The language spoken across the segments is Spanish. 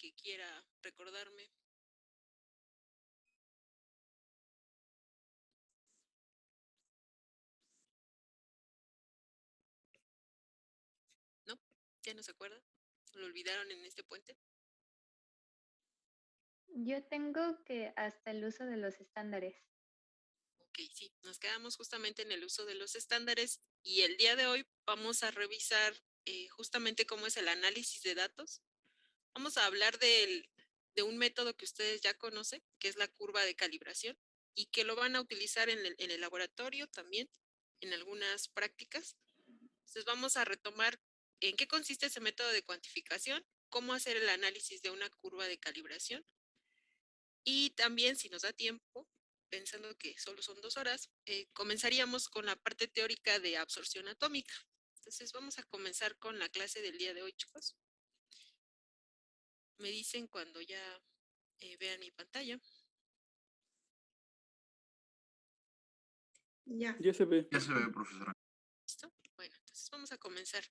que quiera recordarme. ¿No? ¿Ya no se acuerda? ¿Lo olvidaron en este puente? Yo tengo que hasta el uso de los estándares. Ok, sí, nos quedamos justamente en el uso de los estándares y el día de hoy vamos a revisar justamente cómo es el análisis de datos. Vamos a hablar de un método que ustedes ya conocen, que es la curva de calibración, y que lo van a utilizar en el laboratorio también, en algunas prácticas. Entonces vamos a retomar en qué consiste ese método de cuantificación, cómo hacer el análisis de una curva de calibración, y también, si nos da tiempo, pensando que solo son 2 horas, comenzaríamos con la parte teórica de absorción atómica. Entonces vamos a comenzar con la clase del día de hoy, chicos. Me dicen cuando ya vean mi pantalla. Ya. Ya se ve. Ya se ve, profesora. ¿Listo? Bueno, entonces vamos a comenzar.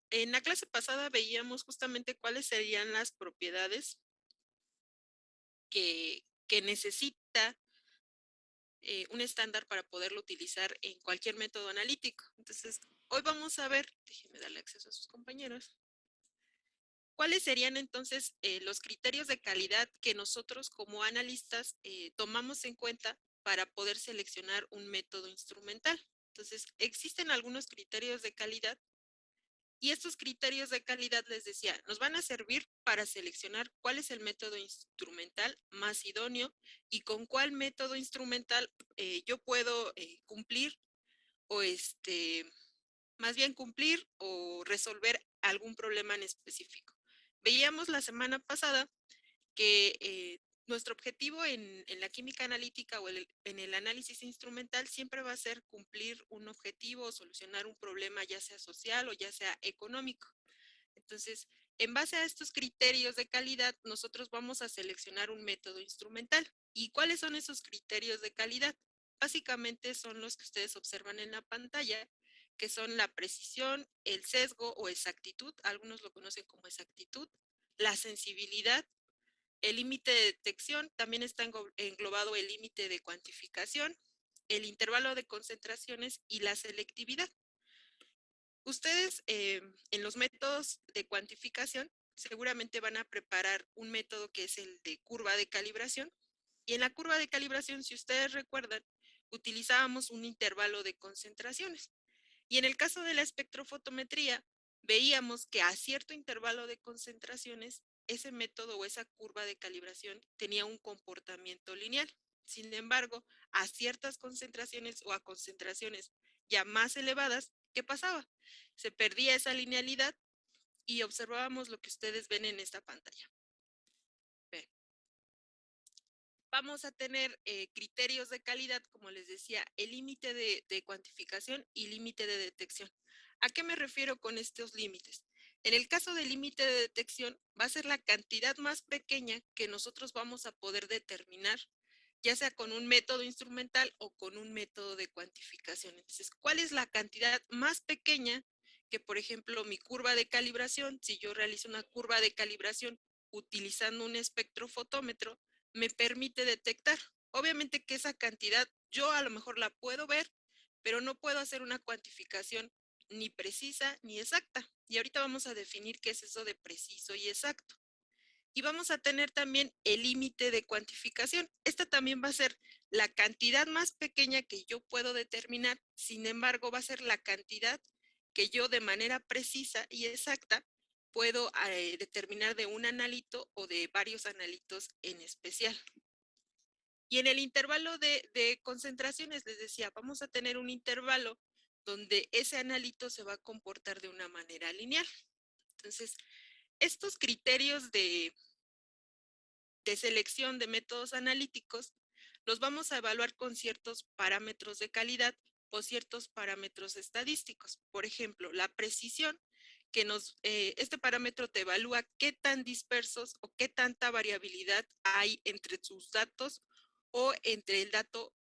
En la clase pasada veíamos justamente cuáles serían las propiedades que necesita un estándar para poderlo utilizar en cualquier método analítico. Entonces, hoy vamos a ver, déjenme darle acceso a sus compañeros, cuáles serían entonces los criterios de calidad que nosotros como analistas tomamos en cuenta para poder seleccionar un método instrumental. Entonces, existen algunos criterios de calidad y estos criterios de calidad, les decía, nos van a servir para seleccionar cuál es el método instrumental más idóneo y con cuál método instrumental yo puedo cumplir o más bien cumplir o resolver algún problema en específico. Veíamos la semana pasada que nuestro objetivo en la química analítica o en el análisis instrumental siempre va a ser cumplir un objetivo o solucionar un problema ya sea social o ya sea económico. Entonces, en base a estos criterios de calidad, nosotros vamos a seleccionar un método instrumental. ¿Y cuáles son esos criterios de calidad? Básicamente son los que ustedes observan en la pantalla, que son la precisión, el sesgo o exactitud, algunos lo conocen como exactitud, la sensibilidad, el límite de detección, también está englobado el límite de cuantificación, el intervalo de concentraciones y la selectividad. Ustedes en los métodos de cuantificación seguramente van a preparar un método que es el de curva de calibración. Y en la curva de calibración, si ustedes recuerdan, utilizábamos un intervalo de concentraciones. Y en el caso de la espectrofotometría, veíamos que a cierto intervalo de concentraciones, ese método o esa curva de calibración tenía un comportamiento lineal. Sin embargo, a ciertas concentraciones o a concentraciones ya más elevadas, ¿qué pasaba? Se perdía esa linealidad y observábamos lo que ustedes ven en esta pantalla. Ven. Vamos a tener criterios de calidad, como les decía, el límite de cuantificación y límite de detección. ¿A qué me refiero con estos límites? En el caso del límite de detección, va a ser la cantidad más pequeña que nosotros vamos a poder determinar, ya sea con un método instrumental o con un método de cuantificación. Entonces, ¿cuál es la cantidad más pequeña que, por ejemplo, mi curva de calibración, si yo realizo una curva de calibración utilizando un espectrofotómetro, me permite detectar? Obviamente que esa cantidad yo a lo mejor la puedo ver, pero no puedo hacer una cuantificación ni precisa ni exacta. Y ahorita vamos a definir qué es eso de preciso y exacto. Y vamos a tener también el límite de cuantificación. Esta también va a ser la cantidad más pequeña que yo puedo determinar, sin embargo va a ser la cantidad que yo de manera precisa y exacta puedo determinar de un analito o de varios analitos en especial. Y en el intervalo de concentraciones, les decía, vamos a tener un intervalo donde ese analito se va a comportar de una manera lineal. Entonces, estos criterios de selección de métodos analíticos los vamos a evaluar con ciertos parámetros de calidad o ciertos parámetros estadísticos. Por ejemplo, la precisión, que este parámetro te evalúa qué tan dispersos o qué tanta variabilidad hay entre sus datos o entre el dato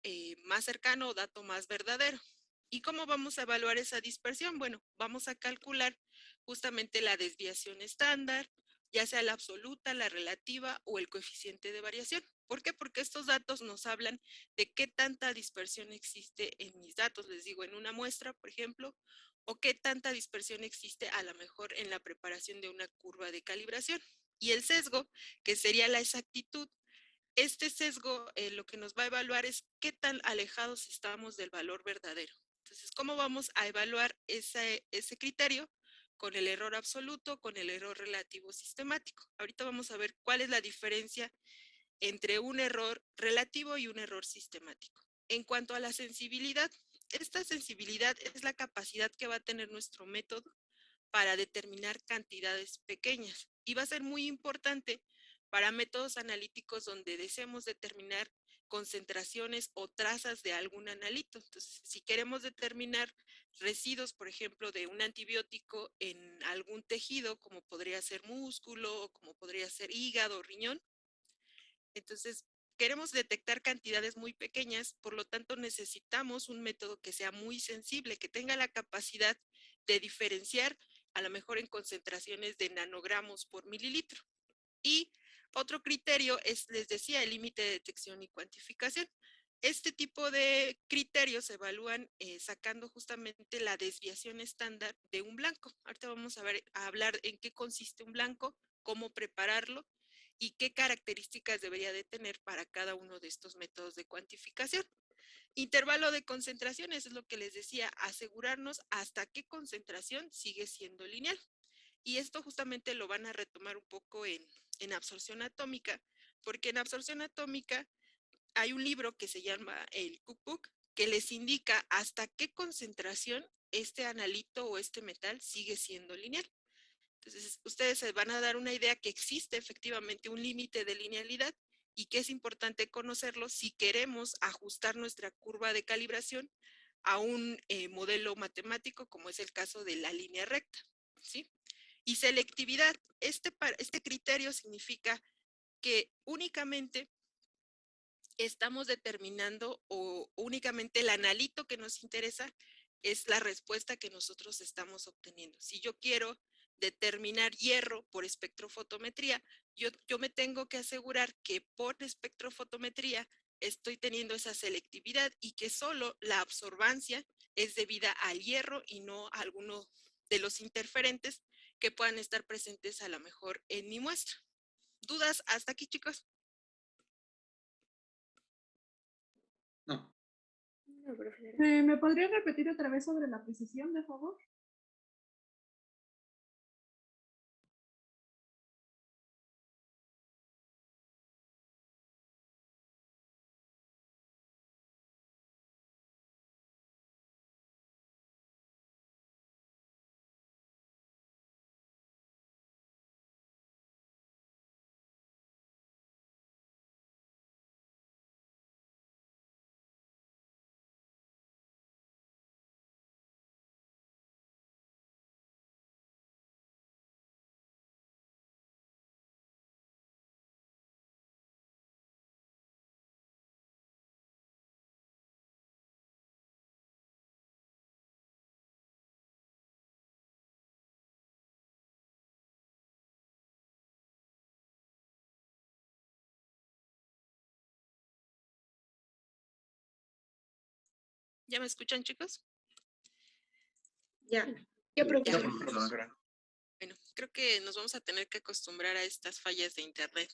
más cercano o dato más verdadero. ¿Y cómo vamos a evaluar esa dispersión? Bueno, vamos a calcular justamente la desviación estándar ya sea la absoluta, la relativa o el coeficiente de variación. ¿Por qué? Porque estos datos nos hablan de qué tanta dispersión existe en mis datos, les digo, en una muestra, por ejemplo, o qué tanta dispersión existe a lo mejor en la preparación de una curva de calibración. Y el sesgo, que sería la exactitud, este sesgo lo que nos va a evaluar es qué tan alejados estamos del valor verdadero. Entonces, ¿cómo vamos a evaluar ese criterio? Con el error absoluto, con el error relativo sistemático. Ahorita vamos a ver cuál es la diferencia entre un error relativo y un error sistemático. En cuanto a la sensibilidad, esta sensibilidad es la capacidad que va a tener nuestro método para determinar cantidades pequeñas y va a ser muy importante para métodos analíticos donde deseemos determinar concentraciones o trazas de algún analito. Entonces, si queremos determinar residuos, por ejemplo, de un antibiótico en algún tejido, como podría ser músculo o como podría ser hígado o riñón, entonces queremos detectar cantidades muy pequeñas, por lo tanto necesitamos un método que sea muy sensible, que tenga la capacidad de diferenciar a lo mejor en concentraciones de nanogramos por mililitro. Y otro criterio es, les decía, el límite de detección y cuantificación. Este tipo de criterios se evalúan sacando justamente la desviación estándar de un blanco. Ahorita vamos a hablar en qué consiste un blanco, cómo prepararlo y qué características debería de tener para cada uno de estos métodos de cuantificación. Intervalo de concentraciones es lo que les decía, asegurarnos hasta qué concentración sigue siendo lineal. Y esto justamente lo van a retomar un poco en absorción atómica, porque en absorción atómica hay un libro que se llama el Cookbook, que les indica hasta qué concentración este analito o este metal sigue siendo lineal. Entonces, ustedes se van a dar una idea que existe efectivamente un límite de linealidad y que es importante conocerlo si queremos ajustar nuestra curva de calibración a un modelo matemático, como es el caso de la línea recta, ¿sí? Y selectividad, este criterio significa que únicamente estamos determinando o únicamente el analito que nos interesa es la respuesta que nosotros estamos obteniendo. Si yo quiero determinar hierro por espectrofotometría, yo me tengo que asegurar que por espectrofotometría estoy teniendo esa selectividad y que solo la absorbancia es debida al hierro y no a alguno de los interferentes que puedan estar presentes a lo mejor en mi muestra. ¿Dudas hasta aquí, chicos? No. No, profesora. ¿Me podría repetir otra vez sobre la precisión, de favor? ¿Ya me escuchan, chicos? Ya, Ya, profesora. Bueno, creo que nos vamos a tener que acostumbrar a estas fallas de internet.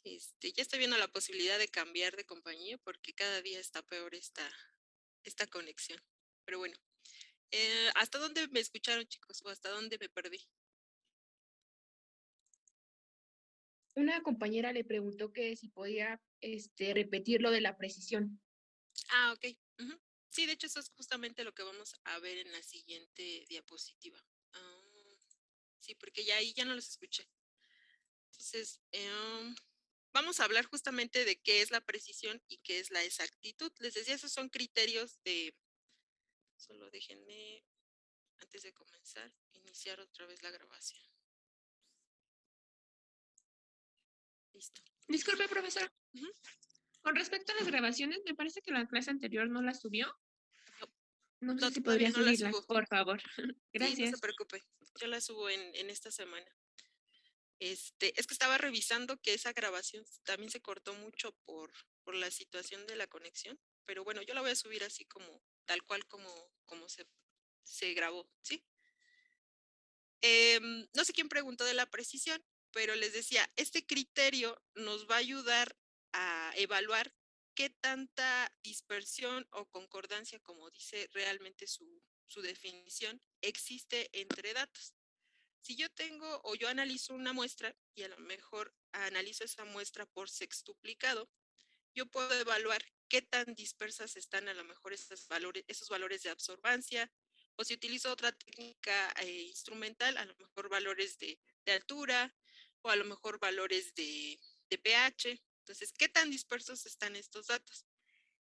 Ya estoy viendo la posibilidad de cambiar de compañía porque cada día está peor esta conexión. Pero bueno, ¿hasta dónde me escucharon, chicos? ¿O hasta dónde me perdí? una compañera le preguntó que si podía repetir lo de la precisión. Ah, ok. Ujú. Sí, de hecho eso es justamente lo que vamos a ver en la siguiente diapositiva. Ah, sí, porque ya ahí ya no los escuché. Entonces, vamos a hablar justamente de qué es la precisión y qué es la exactitud. Les decía, esos son criterios de... Solo déjenme, antes de comenzar, iniciar otra vez la grabación. Listo. Disculpe, profesor. Ujú. Con respecto a las grabaciones, me parece que la clase anterior no las subió. No, No sé si todavía podría no la subirlas, subo. por favor. Sí, no se Gracias. preocupe. Yo la subo en esta semana. Es que estaba revisando que esa grabación también se cortó mucho por la situación de la conexión, pero bueno, yo la voy a subir así como, tal cual como se grabó, ¿sí? No sé quién preguntó de la precisión, pero les decía, este criterio nos va a ayudar a evaluar qué tanta dispersión o concordancia, como dice realmente su definición, existe entre datos. Si yo tengo o yo analizo una muestra y a lo mejor analizo esa muestra por sextuplicado, yo puedo evaluar qué tan dispersas están a lo mejor esos valores de absorbancia, o si utilizo otra técnica instrumental, a lo mejor valores de altura, o a lo mejor valores de pH. Entonces, ¿qué tan dispersos están estos datos?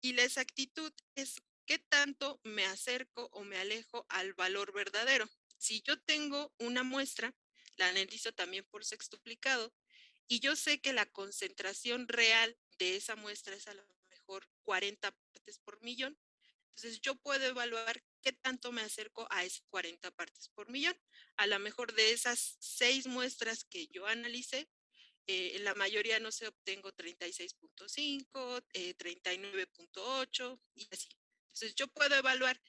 Y la exactitud es qué tanto me acerco o me alejo al valor verdadero. Si yo tengo una muestra, la analizo también por sextuplicado, y yo sé que la concentración real de esa muestra es a lo mejor 40 partes por millón, entonces yo puedo evaluar qué tanto me acerco a esas 40 partes por millón. A lo mejor de esas 6 muestras que yo analicé, en la mayoría no sé, obtengo 36.5, 39.8 y así. Entonces yo puedo evaluar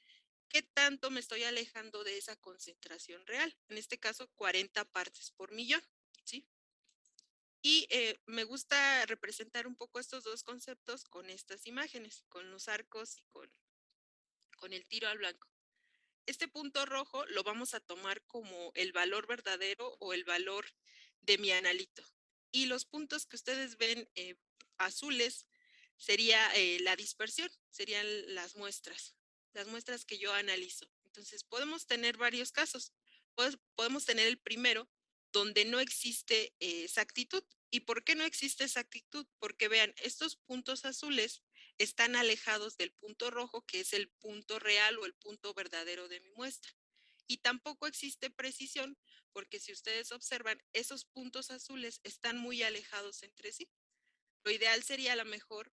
qué tanto me estoy alejando de esa concentración real. En este caso, 40 partes por millón, ¿sí? Y me gusta representar un poco estos dos conceptos con estas imágenes, con los arcos y con el tiro al blanco. Este punto rojo lo vamos a tomar como el valor verdadero o el valor de mi analito. Y los puntos que ustedes ven azules sería la dispersión, serían las muestras que yo analizo. Entonces podemos tener varios casos. Podemos tener el primero donde no existe exactitud. ¿Y por qué no existe exactitud? Porque vean, estos puntos azules están alejados del punto rojo, que es el punto real o el punto verdadero de mi muestra. Y tampoco existe precisión, porque si ustedes observan, esos puntos azules están muy alejados entre sí. Lo ideal sería a lo mejor,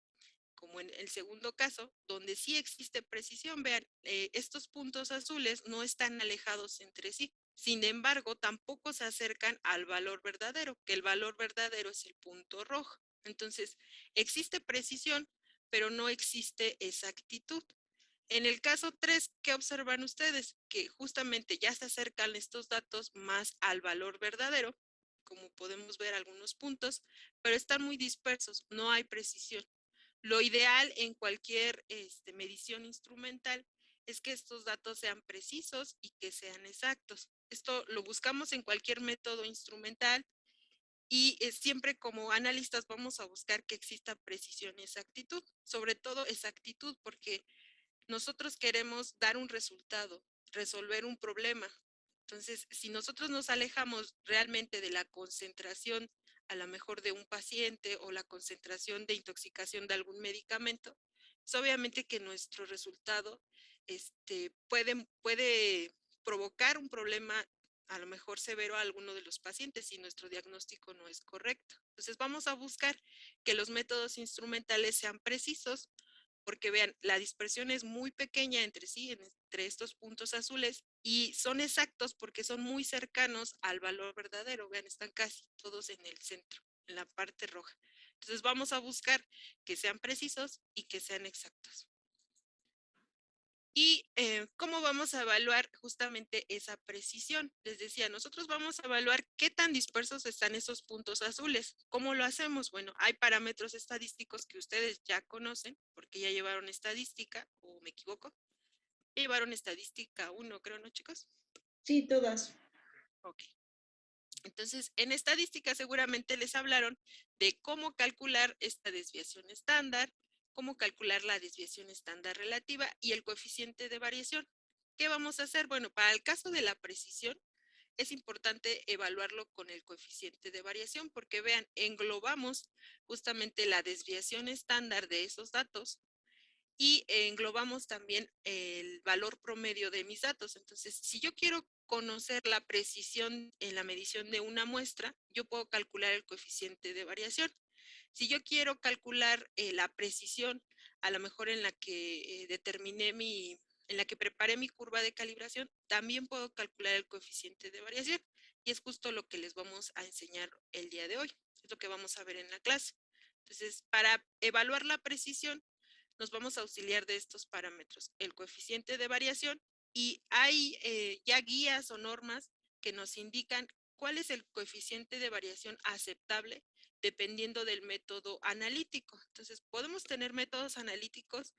como en el segundo caso, donde sí existe precisión. Vean, estos puntos azules no están alejados entre sí. Sin embargo, tampoco se acercan al valor verdadero, que el valor verdadero es el punto rojo. Entonces, existe precisión, pero no existe exactitud. En el caso 3, ¿qué observan ustedes? Que justamente ya se acercan estos datos más al valor verdadero, como podemos ver algunos puntos, pero están muy dispersos, no hay precisión. Lo ideal en cualquier medición instrumental es que estos datos sean precisos y que sean exactos. Esto lo buscamos en cualquier método instrumental y siempre como analistas vamos a buscar que exista precisión y exactitud, sobre todo exactitud, porque nosotros queremos dar un resultado, resolver un problema. Entonces, si nosotros nos alejamos realmente de la concentración, a lo mejor de un paciente o la concentración de intoxicación de algún medicamento, pues obviamente que nuestro resultado puede provocar un problema a lo mejor severo a alguno de los pacientes si nuestro diagnóstico no es correcto. Entonces, vamos a buscar que los métodos instrumentales sean precisos, porque vean, la dispersión es muy pequeña entre sí, entre estos puntos azules, y son exactos porque son muy cercanos al valor verdadero. Vean, están casi todos en el centro, en la parte roja. Entonces vamos a buscar que sean precisos y que sean exactos. ¿Y cómo vamos a evaluar justamente esa precisión? Les decía, nosotros vamos a evaluar qué tan dispersos están esos puntos azules. ¿Cómo lo hacemos? Bueno, hay parámetros estadísticos que ustedes ya conocen, porque ya llevaron estadística, o me equivoco. Ya llevaron estadística 1, creo, ¿no, chicos? Sí, todas. Ok. Entonces, en estadística seguramente les hablaron de cómo calcular esta desviación estándar, cómo calcular la desviación estándar relativa y el coeficiente de variación. ¿Qué vamos a hacer? Bueno, para el caso de la precisión, es importante evaluarlo con el coeficiente de variación porque vean, englobamos justamente la desviación estándar de esos datos y englobamos también el valor promedio de mis datos. Entonces, si yo quiero conocer la precisión en la medición de una muestra, yo puedo calcular el coeficiente de variación. Si yo quiero calcular la precisión, a lo mejor en la que en la que preparé mi curva de calibración, también puedo calcular el coeficiente de variación. y es justo lo que les vamos a enseñar el día de hoy, es lo que vamos a ver en la clase. Entonces, para evaluar la precisión, nos vamos a auxiliar de estos parámetros, el coeficiente de variación, y hay ya guías o normas que nos indican cuál es el coeficiente de variación aceptable dependiendo del método analítico. Entonces, podemos tener métodos analíticos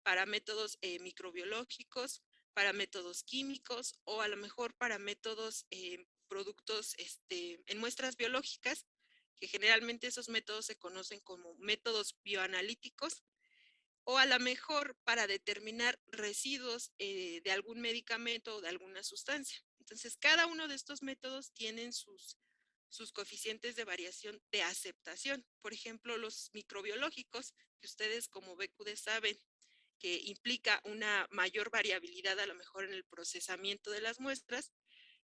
para métodos microbiológicos, para métodos químicos o a lo mejor para métodos productos en muestras biológicas, que generalmente esos métodos se conocen como métodos bioanalíticos, o a lo mejor para determinar residuos de algún medicamento o de alguna sustancia. Entonces, cada uno de estos métodos tienen sus coeficientes de variación de aceptación. Por ejemplo, los microbiológicos, que ustedes como BQD saben que implica una mayor variabilidad a lo mejor en el procesamiento de las muestras,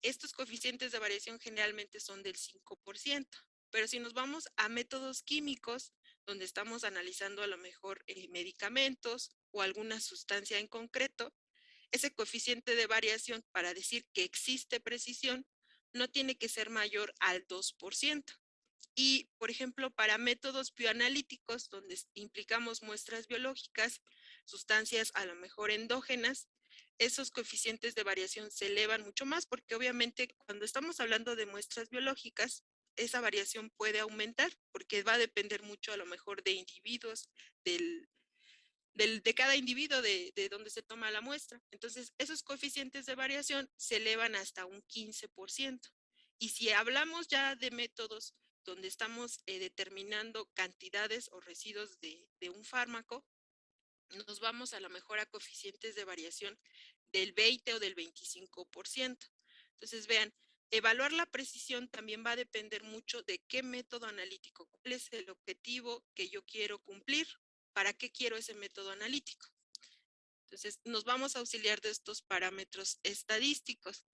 estos coeficientes de variación generalmente son del 5%. Pero si nos vamos a métodos químicos, donde estamos analizando a lo mejor medicamentos o alguna sustancia en concreto, ese coeficiente de variación para decir que existe precisión no tiene que ser mayor al 2%. Y, por ejemplo, para métodos bioanalíticos, donde implicamos muestras biológicas, sustancias a lo mejor endógenas, esos coeficientes de variación se elevan mucho más, porque obviamente cuando estamos hablando de muestras biológicas, esa variación puede aumentar, porque va a depender mucho a lo mejor de individuos, de cada individuo de donde se toma la muestra. Entonces, esos coeficientes de variación se elevan hasta un 15%. Y si hablamos ya de métodos donde estamos determinando cantidades o residuos de un fármaco, nos vamos a lo mejor a coeficientes de variación del 20 o del 25%. Entonces, vean, evaluar la precisión también va a depender mucho de qué método analítico, cuál es el objetivo que yo quiero cumplir, para qué quiero ese método analítico. Entonces, nos vamos a auxiliar de estos parámetros estadísticos.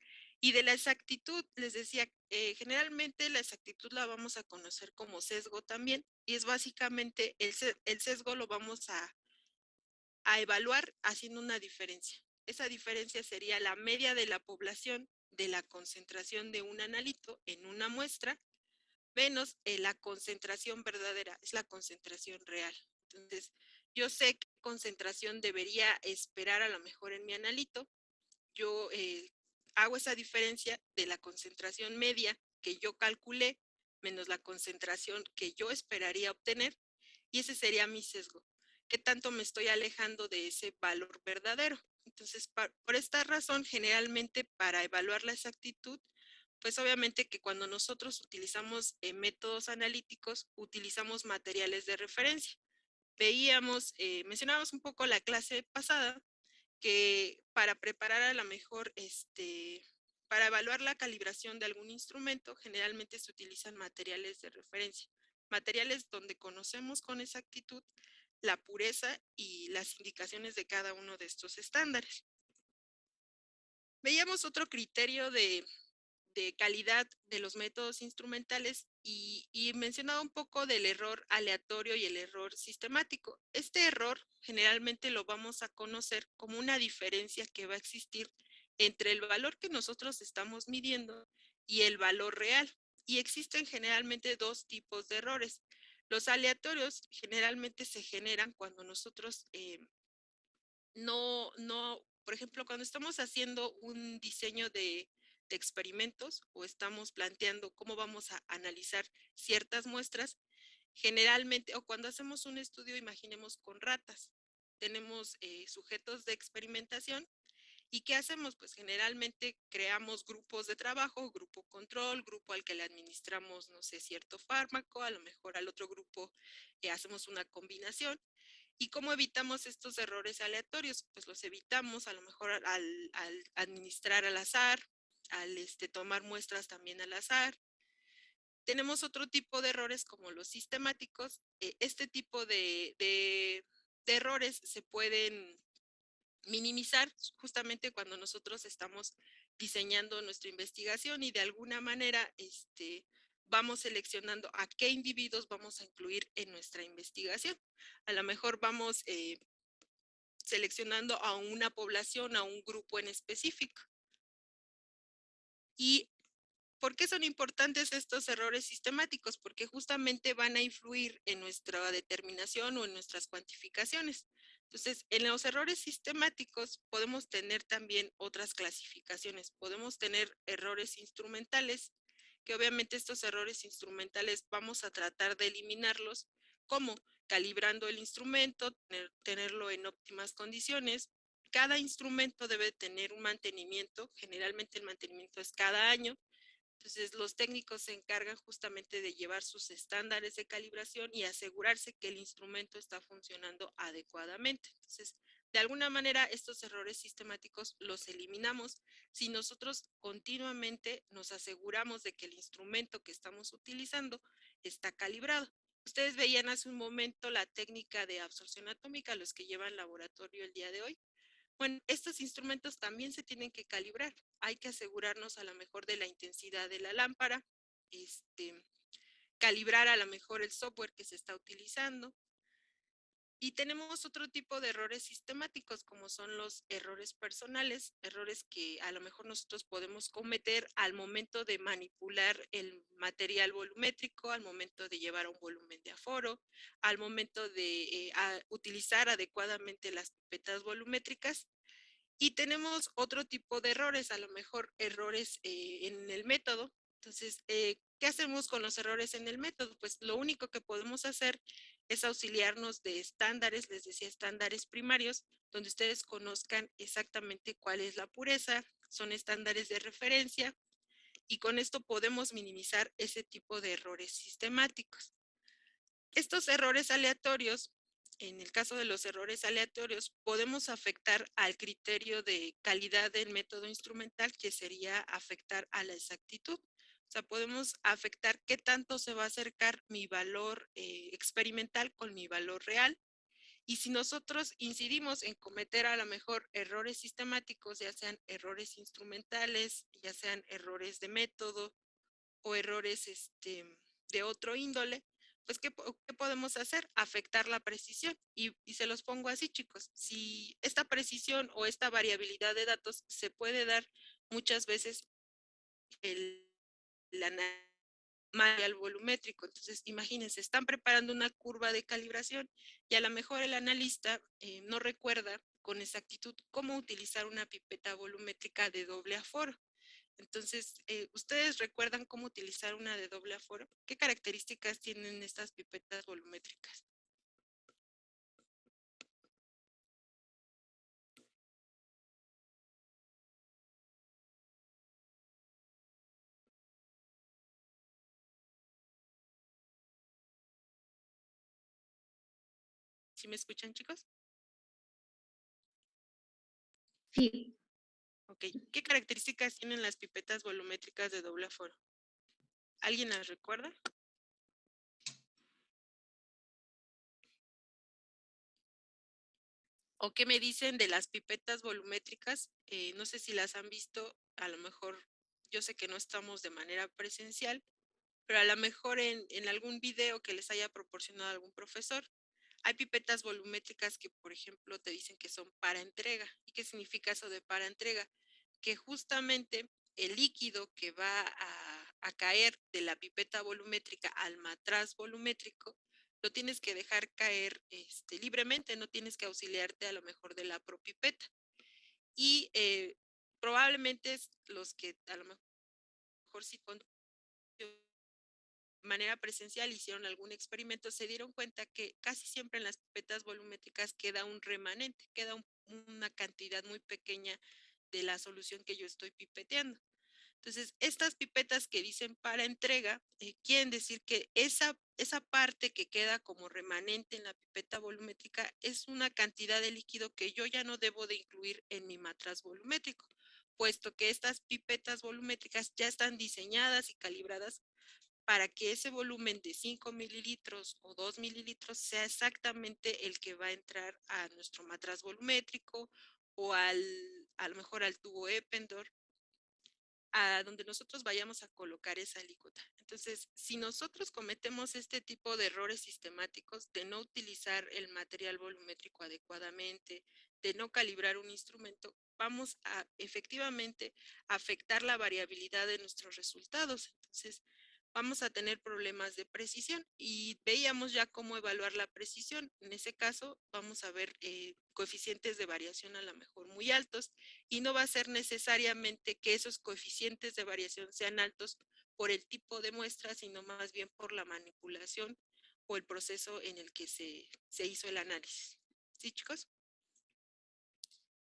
Y de la exactitud, les decía, generalmente la exactitud la vamos a conocer como sesgo también, y es básicamente el sesgo lo vamos a evaluar haciendo una diferencia. Esa diferencia sería la media de la población de la concentración de un analito en una muestra menos la concentración verdadera, es la concentración real. Entonces, yo sé qué concentración debería esperar a lo mejor en mi analito. Yo hago esa diferencia de la concentración media que yo calculé menos la concentración que yo esperaría obtener, y ese sería mi sesgo. ¿Qué tanto me estoy alejando de ese valor verdadero? Entonces, por esta razón, generalmente para evaluar la exactitud, pues obviamente que cuando nosotros utilizamos métodos analíticos, utilizamos materiales de referencia. Mencionábamos un poco la clase pasada, que para preparar a lo mejor, para evaluar la calibración de algún instrumento, generalmente se utilizan materiales de referencia. Materiales donde conocemos con exactitud la pureza y las indicaciones de cada uno de estos estándares. Veíamos otro criterio de calidad de los métodos instrumentales y mencionaba un poco del error aleatorio y el error sistemático. Este error generalmente lo vamos a conocer como una diferencia que va a existir entre el valor que nosotros estamos midiendo y el valor real. Y existen generalmente dos tipos de errores. Los aleatorios generalmente se generan cuando nosotros por ejemplo, cuando estamos haciendo un diseño de experimentos o estamos planteando cómo vamos a analizar ciertas muestras, generalmente, o cuando hacemos un estudio, imaginemos con ratas, tenemos sujetos de experimentación. ¿Y qué hacemos? Pues generalmente creamos grupos de trabajo, grupo control, grupo al que le administramos, no sé, cierto fármaco, a lo mejor al otro grupo hacemos una combinación. ¿Y cómo evitamos estos errores aleatorios? Pues los evitamos a lo mejor al administrar al azar, al tomar muestras también al azar. Tenemos otro tipo de errores como los sistemáticos. Este tipo de errores se pueden minimizar justamente cuando nosotros estamos diseñando nuestra investigación y de alguna manera vamos seleccionando a qué individuos vamos a incluir en nuestra investigación. A lo mejor vamos seleccionando a una población, a un grupo en específico. Y ¿Por qué son importantes estos errores sistemáticos? Porque justamente van a influir en nuestra determinación o en nuestras cuantificaciones. Entonces, en los errores sistemáticos podemos tener también otras clasificaciones. Podemos tener errores instrumentales, que obviamente estos errores instrumentales vamos a tratar de eliminarlos. ¿Cómo? Calibrando el instrumento, tenerlo en óptimas condiciones. Cada instrumento debe tener un mantenimiento. Generalmente el mantenimiento es cada año. Entonces, los técnicos se encargan justamente de llevar sus estándares de calibración y asegurarse que el instrumento está funcionando adecuadamente. Entonces, de alguna manera, estos errores sistemáticos los eliminamos si nosotros continuamente nos aseguramos de que el instrumento que estamos utilizando está calibrado. Ustedes veían hace un momento la técnica de absorción atómica, los que llevan laboratorio el día de hoy. Bueno, estos instrumentos también se tienen que calibrar. Hay que asegurarnos a lo mejor de la intensidad de la lámpara, calibrar a lo mejor el software que se está utilizando. Y tenemos otro tipo de errores sistemáticos, como son los errores personales, errores que a lo mejor nosotros podemos cometer al momento de manipular el material volumétrico, al momento de llevar un volumen de aforo, al momento de utilizar adecuadamente las pipetas volumétricas. Y tenemos otro tipo de errores, a lo mejor errores en el método. Entonces, ¿qué hacemos con los errores en el método? Pues lo único que podemos hacer es auxiliarnos de estándares, les decía estándares primarios, donde ustedes conozcan exactamente cuál es la pureza, son estándares de referencia, y con esto podemos minimizar ese tipo de errores sistemáticos. Estos errores aleatorios, en el caso de los errores aleatorios, podemos afectar al criterio de calidad del método instrumental, que sería afectar a la exactitud. O sea, podemos afectar qué tanto se va a acercar mi valor experimental con mi valor real. Y si nosotros incidimos en cometer a lo mejor errores sistemáticos, ya sean errores instrumentales, ya sean errores de método o errores de otro índole, pues ¿qué podemos hacer? Afectar la precisión. Y se los pongo así, chicos. Si esta precisión o esta variabilidad de datos se puede dar muchas veces el material volumétrico. Entonces, imagínense, están preparando una curva de calibración y a lo mejor el analista no recuerda con exactitud cómo utilizar una pipeta volumétrica de doble aforo. Entonces, ¿ustedes recuerdan cómo utilizar una de doble aforo? ¿Qué características tienen estas pipetas volumétricas? ¿Sí me escuchan, chicos? Sí, Ok. ¿Qué características tienen las pipetas volumétricas de doble aforo? ¿Alguien las recuerda? ¿O qué me dicen de las pipetas volumétricas? No sé si las han visto, a lo mejor, yo sé que no estamos de manera presencial, pero a lo mejor en algún video que les haya proporcionado algún profesor, hay pipetas volumétricas que, por ejemplo, te dicen que son para entrega. ¿Y qué significa eso de para entrega? Que justamente el líquido que va a caer de la pipeta volumétrica al matraz volumétrico, lo tienes que dejar caer libremente, no tienes que auxiliarte a lo mejor de la propipeta. Y probablemente los que a lo mejor sí con manera presencial hicieron algún experimento, se dieron cuenta que casi siempre en las pipetas volumétricas queda un remanente, queda una cantidad muy pequeña de la solución que yo estoy pipeteando. Entonces, estas pipetas que dicen para entrega, quieren decir que esa parte que queda como remanente en la pipeta volumétrica es una cantidad de líquido que yo ya no debo de incluir en mi matraz volumétrico, puesto que estas pipetas volumétricas ya están diseñadas y calibradas para que ese volumen de 5 mililitros o 2 mililitros sea exactamente el que va a entrar a nuestro matraz volumétrico o a lo mejor al tubo Eppendorf. a donde nosotros vayamos a colocar esa alícuota. Entonces, si nosotros cometemos este tipo de errores sistemáticos de no utilizar el material volumétrico adecuadamente, de no calibrar un instrumento, vamos a efectivamente afectar la variabilidad de nuestros resultados. Entonces, vamos a tener problemas de precisión y veíamos ya cómo evaluar la precisión. En ese caso, vamos a ver coeficientes de variación a lo mejor muy altos y no va a ser necesariamente que esos coeficientes de variación sean altos por el tipo de muestra, sino más bien por la manipulación o el proceso en el que se hizo el análisis. ¿Sí, chicos?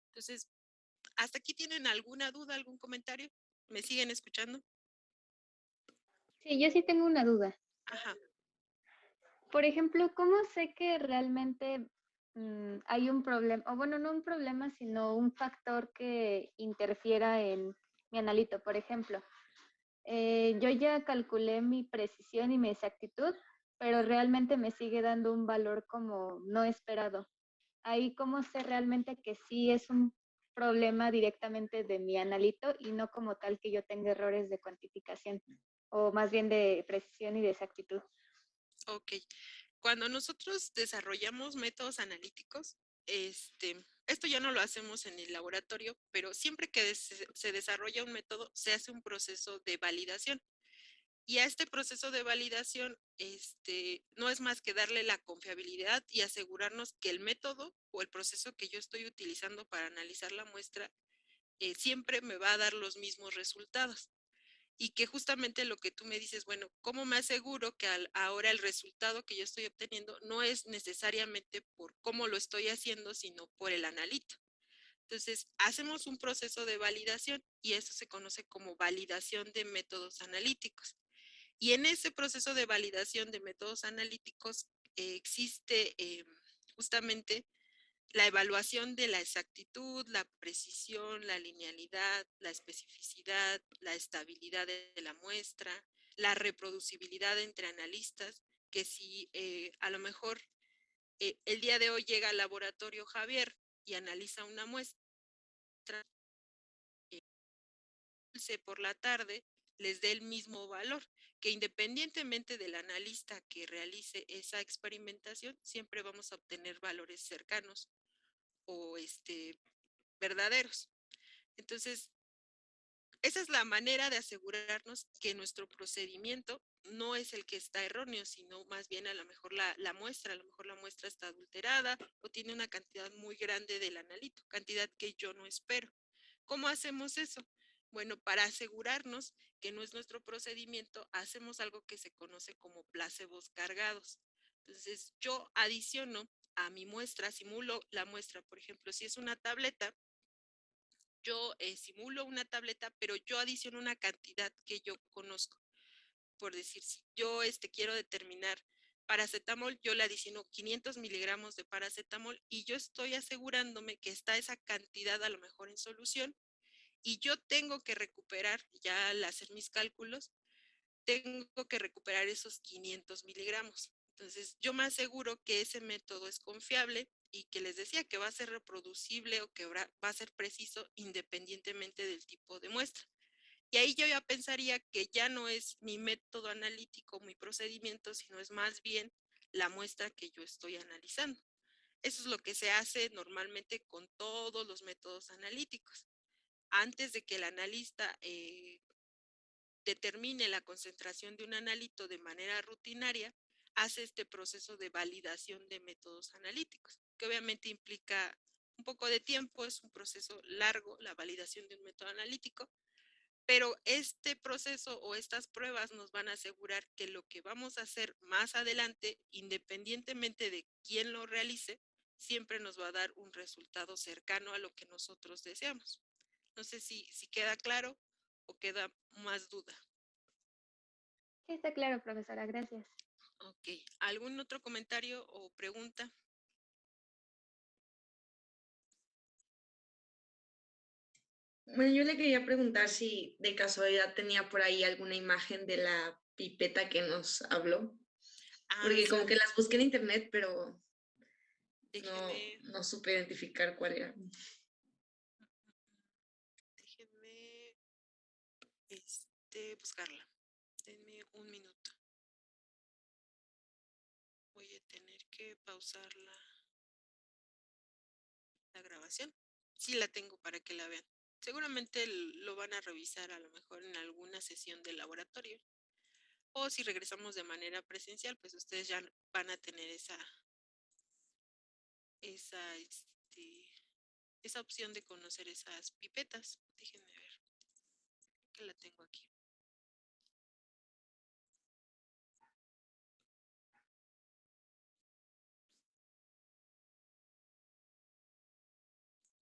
Entonces, ¿hasta aquí tienen alguna duda, algún comentario? ¿Me siguen escuchando? Sí, yo sí tengo una duda. Ajá. Por ejemplo, ¿cómo sé que realmente hay un problema, o bueno, no un problema, sino un factor que interfiera en mi analito? Por ejemplo, yo ya calculé mi precisión y mi exactitud, pero realmente me sigue dando un valor como no esperado. Ahí cómo sé realmente que sí es un problema directamente de mi analito y no como tal que yo tenga errores de cuantificación, o más bien de precisión y de exactitud. Ok. Cuando nosotros desarrollamos métodos analíticos, esto ya no lo hacemos en el laboratorio, pero siempre que se desarrolla un método, se hace un proceso de validación. Y a este proceso de validación, no es más que darle la confiabilidad y asegurarnos que el método o el proceso que yo estoy utilizando para analizar la muestra siempre me va a dar los mismos resultados. Y que justamente lo que tú me dices, bueno, ¿cómo me aseguro que ahora el resultado que yo estoy obteniendo no es necesariamente por cómo lo estoy haciendo, sino por el analito? Entonces, hacemos un proceso de validación y eso se conoce como validación de métodos analíticos. Y en ese proceso de validación de métodos analíticos existe justamente la evaluación de la exactitud, la precisión, la linealidad, la especificidad, la estabilidad de la muestra, la reproducibilidad entre analistas, que si a lo mejor el día de hoy llega al laboratorio Javier y analiza una muestra, por la tarde les dé el mismo valor, que independientemente del analista que realice esa experimentación, siempre vamos a obtener valores cercanos o verdaderos. Entonces, esa es la manera de asegurarnos que nuestro procedimiento no es el que está erróneo, sino más bien a lo mejor la muestra, a lo mejor la muestra está adulterada o tiene una cantidad muy grande del analito, cantidad que yo no espero. ¿Cómo hacemos eso? Bueno, para asegurarnos que no es nuestro procedimiento, hacemos algo que se conoce como placebos cargados. Entonces, yo adiciono a mi muestra, simulo la muestra, por ejemplo, si es una tableta, yo simulo una tableta, pero yo adiciono una cantidad que yo conozco. Por decir, si yo quiero determinar paracetamol, yo le adiciono 500 miligramos de paracetamol y yo estoy asegurándome que está esa cantidad a lo mejor en solución y yo tengo que recuperar, ya al hacer mis cálculos, tengo que recuperar esos 500 miligramos. Entonces, yo me aseguro que ese método es confiable y que les decía que va a ser reproducible o que va a ser preciso independientemente del tipo de muestra. Y ahí yo ya pensaría que ya no es mi método analítico, mi procedimiento, sino es más bien la muestra que yo estoy analizando. Eso es lo que se hace normalmente con todos los métodos analíticos. Antes de que el analista determine la concentración de un analito de manera rutinaria, hace este proceso de validación de métodos analíticos, que obviamente implica un poco de tiempo, es un proceso largo, la validación de un método analítico, pero este proceso o estas pruebas nos van a asegurar que lo que vamos a hacer más adelante, independientemente de quién lo realice, siempre nos va a dar un resultado cercano a lo que nosotros deseamos. No sé si queda claro o queda más duda. Sí, está claro, profesora, gracias. Ok, ¿algún otro comentario o pregunta? Bueno, yo le quería preguntar si de casualidad tenía por ahí alguna imagen de la pipeta que nos habló, porque Sí, como que las busqué en internet, pero déjenme, no supe identificar cuál era. déjenme buscarla. Denme un minuto. Voy a tener que pausar la grabación. Sí la tengo para que la vean. Seguramente lo van a revisar a lo mejor en alguna sesión de laboratorio. O si regresamos de manera presencial, pues ustedes ya van a tener esa, esa opción de conocer esas pipetas. Déjenme ver, que la tengo aquí.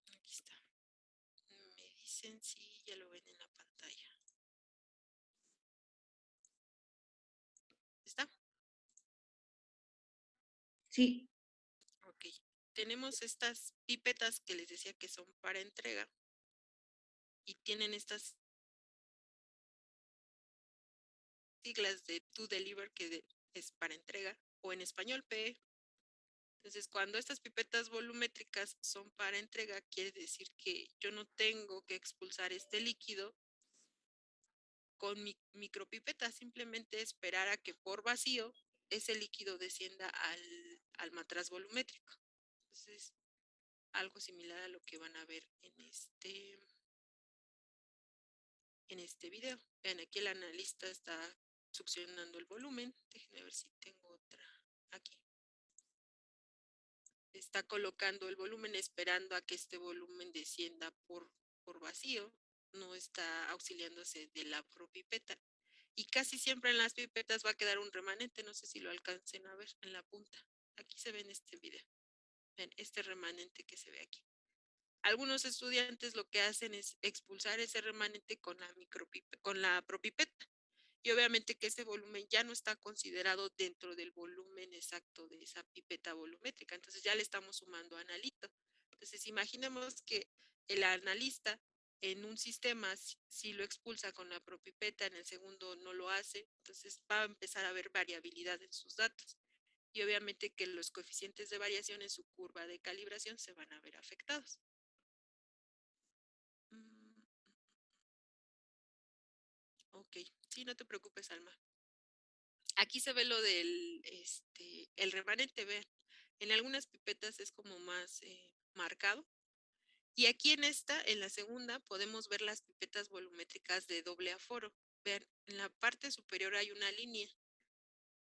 Aquí está. Me dicen si ya lo ven en la pantalla. ¿Está? Sí, Ok. Tenemos estas pipetas que les decía que son para entrega y tienen estas siglas de to deliver es para entrega o en español PE. Entonces, cuando estas pipetas volumétricas son para entrega, quiere decir que yo no tengo que expulsar este líquido con mi micropipeta, simplemente esperar a que por vacío ese líquido descienda al matraz volumétrico. Entonces, algo similar a lo que van a ver en este video. Vean, aquí el analista está succionando el volumen. Déjenme ver si tengo otra aquí. Está colocando el volumen esperando a que este volumen descienda por vacío. No está auxiliándose de la propipeta. Y casi siempre en las pipetas va a quedar un remanente. No sé si lo alcancen a ver en la punta. Aquí se ve en este video. Ven, este remanente que se ve aquí. Algunos estudiantes lo que hacen es expulsar ese remanente con la propipeta. Y obviamente que ese volumen ya no está considerado dentro del volumen exacto de esa pipeta volumétrica. Entonces ya le estamos sumando analito. Entonces imaginemos que el analista en un sistema si lo expulsa con la propipeta, en el segundo no lo hace, entonces va a empezar a haber variabilidad en sus datos. Y obviamente que los coeficientes de variación en su curva de calibración se van a ver afectados. Ok, sí, no te preocupes, Alma. Aquí se ve lo del el remanente, vean. En algunas pipetas es como más marcado. Y aquí en la segunda, podemos ver las pipetas volumétricas de doble aforo. Vean, en la parte superior hay una línea.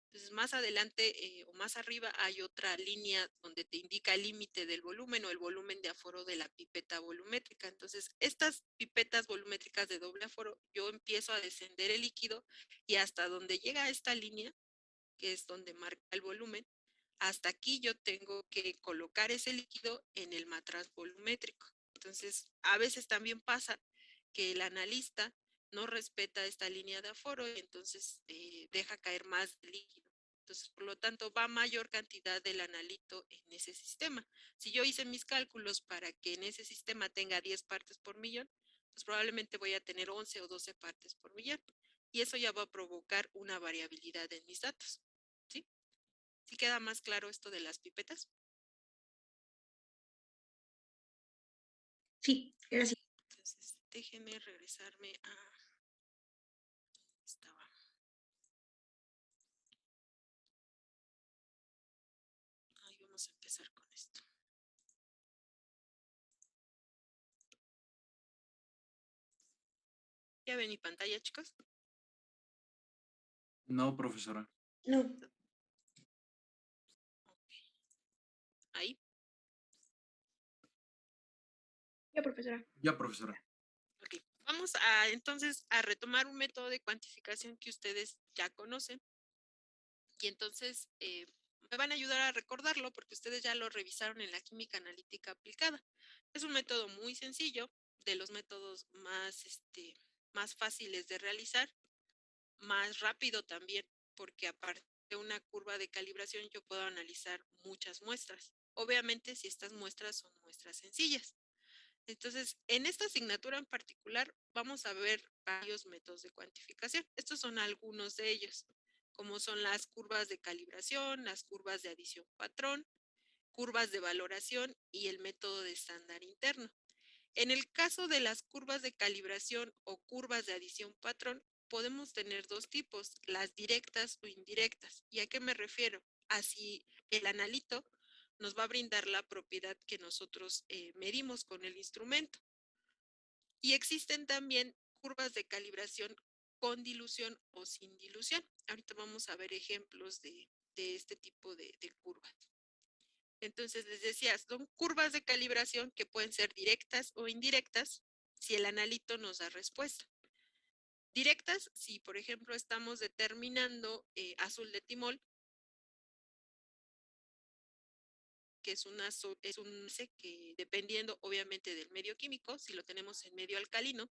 Entonces, más adelante o más arriba hay otra línea donde te indica el límite del volumen o el volumen de aforo de la pipeta volumétrica. Entonces, estas pipetas volumétricas de doble aforo, yo empiezo a descender el líquido y hasta donde llega esta línea, que es donde marca el volumen, hasta aquí yo tengo que colocar ese líquido en el matraz volumétrico. Entonces, a veces también pasa que el analista no respeta esta línea de aforo y entonces deja caer más líquido. Entonces, por lo tanto, va mayor cantidad del analito en ese sistema. Si yo hice mis cálculos para que en ese sistema tenga 10 partes por millón, pues probablemente voy a tener 11 o 12 partes por millón. Y eso ya va a provocar una variabilidad en mis datos. ¿Sí? ¿Sí queda más claro esto de las pipetas? sí, gracias. Entonces, déjenme regresarme a... Estaba. Ahí vamos a empezar con esto. ¿Ya ven mi pantalla, chicos? No, profesora. No, Okay. Ahí. Ya, profesora. Ya, profesora. Ok. Vamos a entonces a retomar un método de cuantificación que ustedes ya conocen. Y entonces me van a ayudar a recordarlo porque ustedes ya lo revisaron en la química analítica aplicada. Es un método muy sencillo, de los métodos más fáciles de realizar, más rápido también, porque aparte de una curva de calibración yo puedo analizar muchas muestras. Obviamente si estas muestras son muestras sencillas. Entonces, en esta asignatura en particular vamos a ver varios métodos de cuantificación. Estos son algunos de ellos, como son las curvas de calibración, las curvas de adición patrón, curvas de valoración y el método de estándar interno. En el caso de las curvas de calibración o curvas de adición patrón, podemos tener dos tipos, las directas o indirectas. ¿Y a qué me refiero? Así el analito nos va a brindar la propiedad que nosotros medimos con el instrumento. Y existen también curvas de calibración con dilución o sin dilución. Ahorita vamos a ver ejemplos de este tipo de curvas. Entonces, les decía, son curvas de calibración que pueden ser directas o indirectas si el analito nos da respuesta. Directas, si por ejemplo estamos determinando azul de timol, que es un que dependiendo obviamente del medio químico, si lo tenemos en medio alcalino,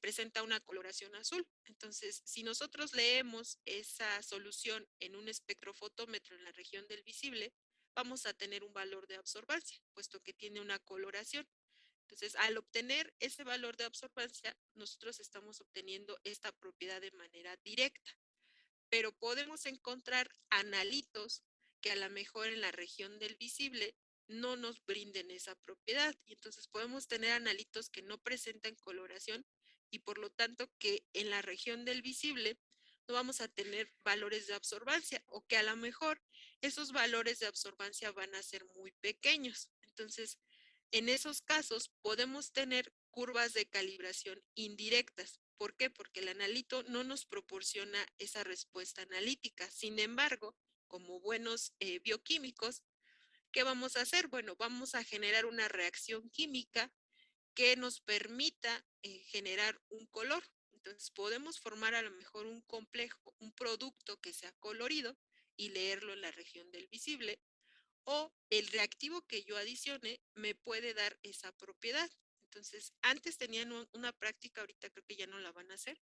presenta una coloración azul. Entonces, si nosotros leemos esa solución en un espectrofotómetro en la región del visible, vamos a tener un valor de absorbancia, puesto que tiene una coloración. Entonces, al obtener ese valor de absorbancia, nosotros estamos obteniendo esta propiedad de manera directa. Pero podemos encontrar analitos que a lo mejor en la región del visible no nos brinden esa propiedad. Y entonces podemos tener analitos que no presentan coloración y por lo tanto que en la región del visible no vamos a tener valores de absorbancia o que a lo mejor esos valores de absorbancia van a ser muy pequeños. Entonces, en esos casos podemos tener curvas de calibración indirectas. ¿Por qué? Porque el analito no nos proporciona esa respuesta analítica. Sin embargo, como buenos bioquímicos, ¿qué vamos a hacer? Bueno, vamos a generar una reacción química que nos permita generar un color. Entonces podemos formar a lo mejor un complejo, un producto que sea colorido y leerlo en la región del visible, o el reactivo que yo adicione me puede dar esa propiedad. Entonces, antes tenían una práctica, ahorita creo que ya no la van a hacer,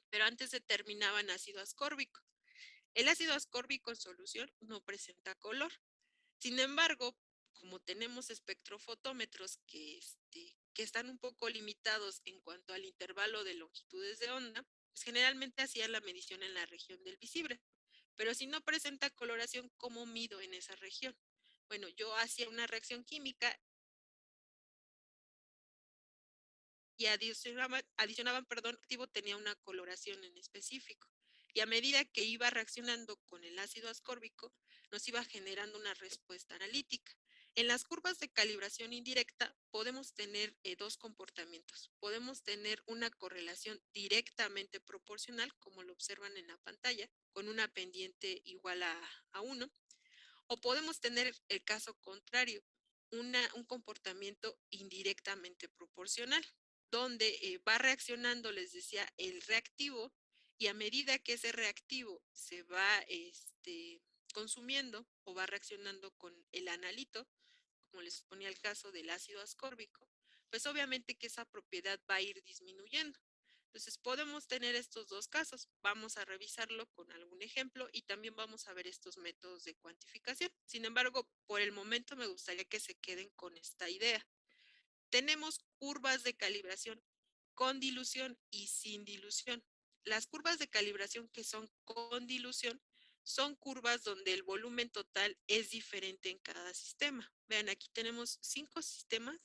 pero antes determinaban ácido ascórbico. El ácido ascórbico en solución no presenta color. Sin embargo, como tenemos espectrofotómetros que están un poco limitados en cuanto al intervalo de longitudes de onda, pues generalmente hacían la medición en la región del visible. Pero si no presenta coloración, ¿cómo mido en esa región? Bueno, yo hacía una reacción química y adicionaban, activo tenía una coloración en específico. Y a medida que iba reaccionando con el ácido ascórbico, nos iba generando una respuesta analítica. En las curvas de calibración indirecta podemos tener dos comportamientos. Podemos tener una correlación directamente proporcional, como lo observan en la pantalla, con una pendiente igual a 1, o podemos tener el caso contrario, un comportamiento indirectamente proporcional, donde va reaccionando, les decía, el reactivo, y a medida que ese reactivo se va consumiendo o va reaccionando con el analito, como les ponía el caso del ácido ascórbico, pues obviamente que esa propiedad va a ir disminuyendo. Entonces podemos tener estos dos casos. Vamos a revisarlo con algún ejemplo y también vamos a ver estos métodos de cuantificación. Sin embargo, por el momento me gustaría que se queden con esta idea. Tenemos curvas de calibración con dilución y sin dilución. Las curvas de calibración que son con dilución son curvas donde el volumen total es diferente en cada sistema. Vean, aquí tenemos 5 sistemas.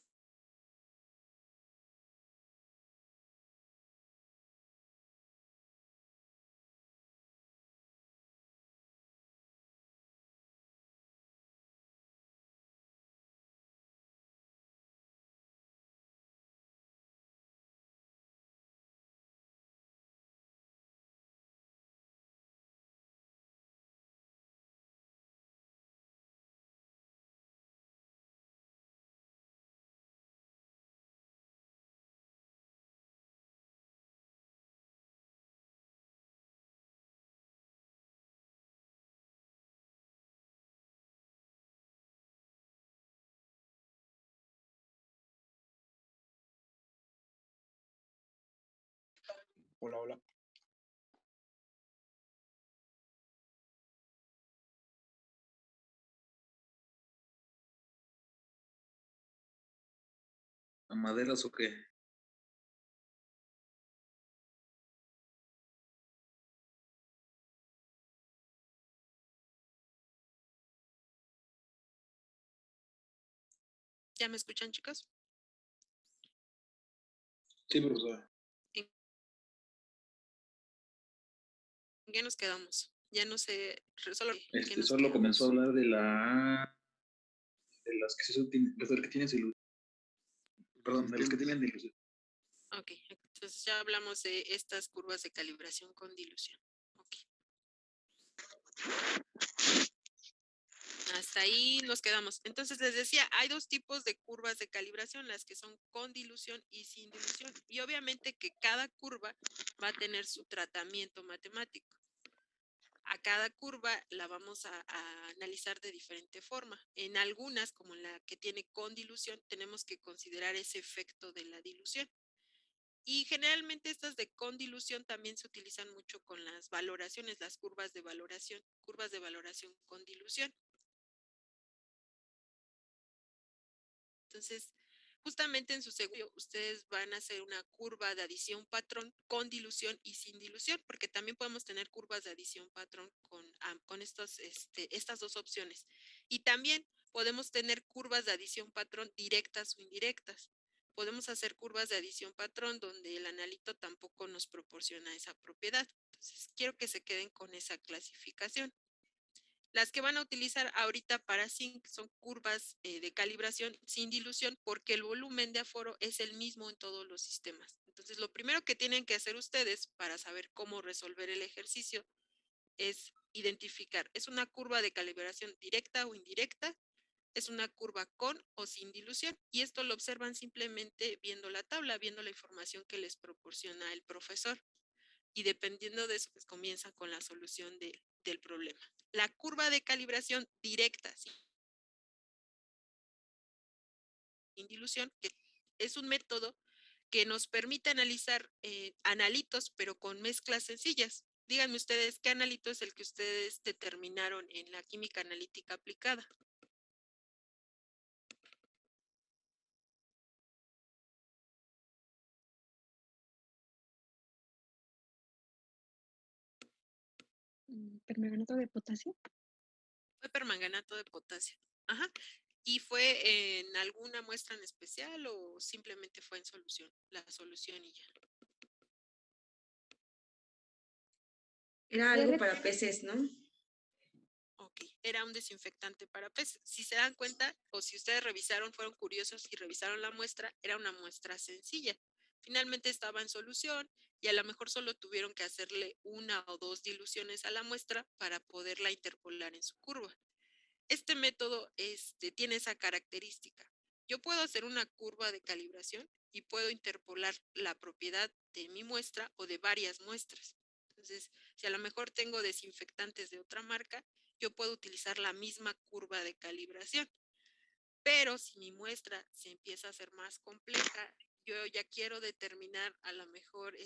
Hola, hola. ¿A maderas o qué? ¿Ya me escuchan, chicos? Sí, profesora. qué nos quedamos? Ya no sé, solo ¿qué nos Solo comenzó a quedamos? hablar de las que los que tienen ilusión. Perdón, de los que tienen ilusión. Ok, entonces ya hablamos de estas curvas de calibración con dilución. Ok. Hasta ahí nos quedamos. Entonces les decía, hay dos tipos de curvas de calibración, las que son con dilución y sin dilución. Y obviamente que cada curva va a tener su tratamiento matemático. A cada curva la vamos a analizar de diferente forma. En algunas, como la que tiene con dilución, tenemos que considerar ese efecto de la dilución. Y generalmente estas de condilución también se utilizan mucho con las valoraciones, las curvas de valoración con dilución. Entonces, justamente en su segundo, ustedes van a hacer una curva de adición patrón con dilución y sin dilución, porque también podemos tener curvas de adición patrón con estas dos opciones. Y también podemos tener curvas de adición patrón directas o indirectas. Podemos hacer curvas de adición patrón donde el analito tampoco nos proporciona esa propiedad. Entonces, quiero que se queden con esa clasificación. Las que van a utilizar ahorita para zinc son curvas de calibración sin dilución porque el volumen de aforo es el mismo en todos los sistemas. Entonces, lo primero que tienen que hacer ustedes para saber cómo resolver el ejercicio es identificar, ¿es una curva de calibración directa o indirecta? ¿Es una curva con o sin dilución? Y esto lo observan simplemente viendo la tabla, viendo la información que les proporciona el profesor. Y dependiendo de eso, pues comienzan con la solución del problema. La curva de calibración directa, sin dilución, que es un método que nos permite analizar analitos, pero con mezclas sencillas. Díganme ustedes, ¿qué analito es el que ustedes determinaron en la química analítica aplicada? Permanganato de potasio. Fue permanganato de potasio. Ajá. ¿Y fue en alguna muestra en especial o simplemente fue en solución? La solución y ya. Era algo para peces, ¿no? Ok, era un desinfectante para peces. Si se dan cuenta, o si ustedes revisaron, fueron curiosos y revisaron la muestra, era una muestra sencilla. Finalmente estaba en solución y a lo mejor solo tuvieron que hacerle una o dos diluciones a la muestra para poderla interpolar en su curva. Este método tiene esa característica. Yo puedo hacer una curva de calibración y puedo interpolar la propiedad de mi muestra o de varias muestras. Entonces, si a lo mejor tengo desinfectantes de otra marca, yo puedo utilizar la misma curva de calibración. Pero si mi muestra se empieza a hacer más compleja, yo ya quiero determinar a lo mejor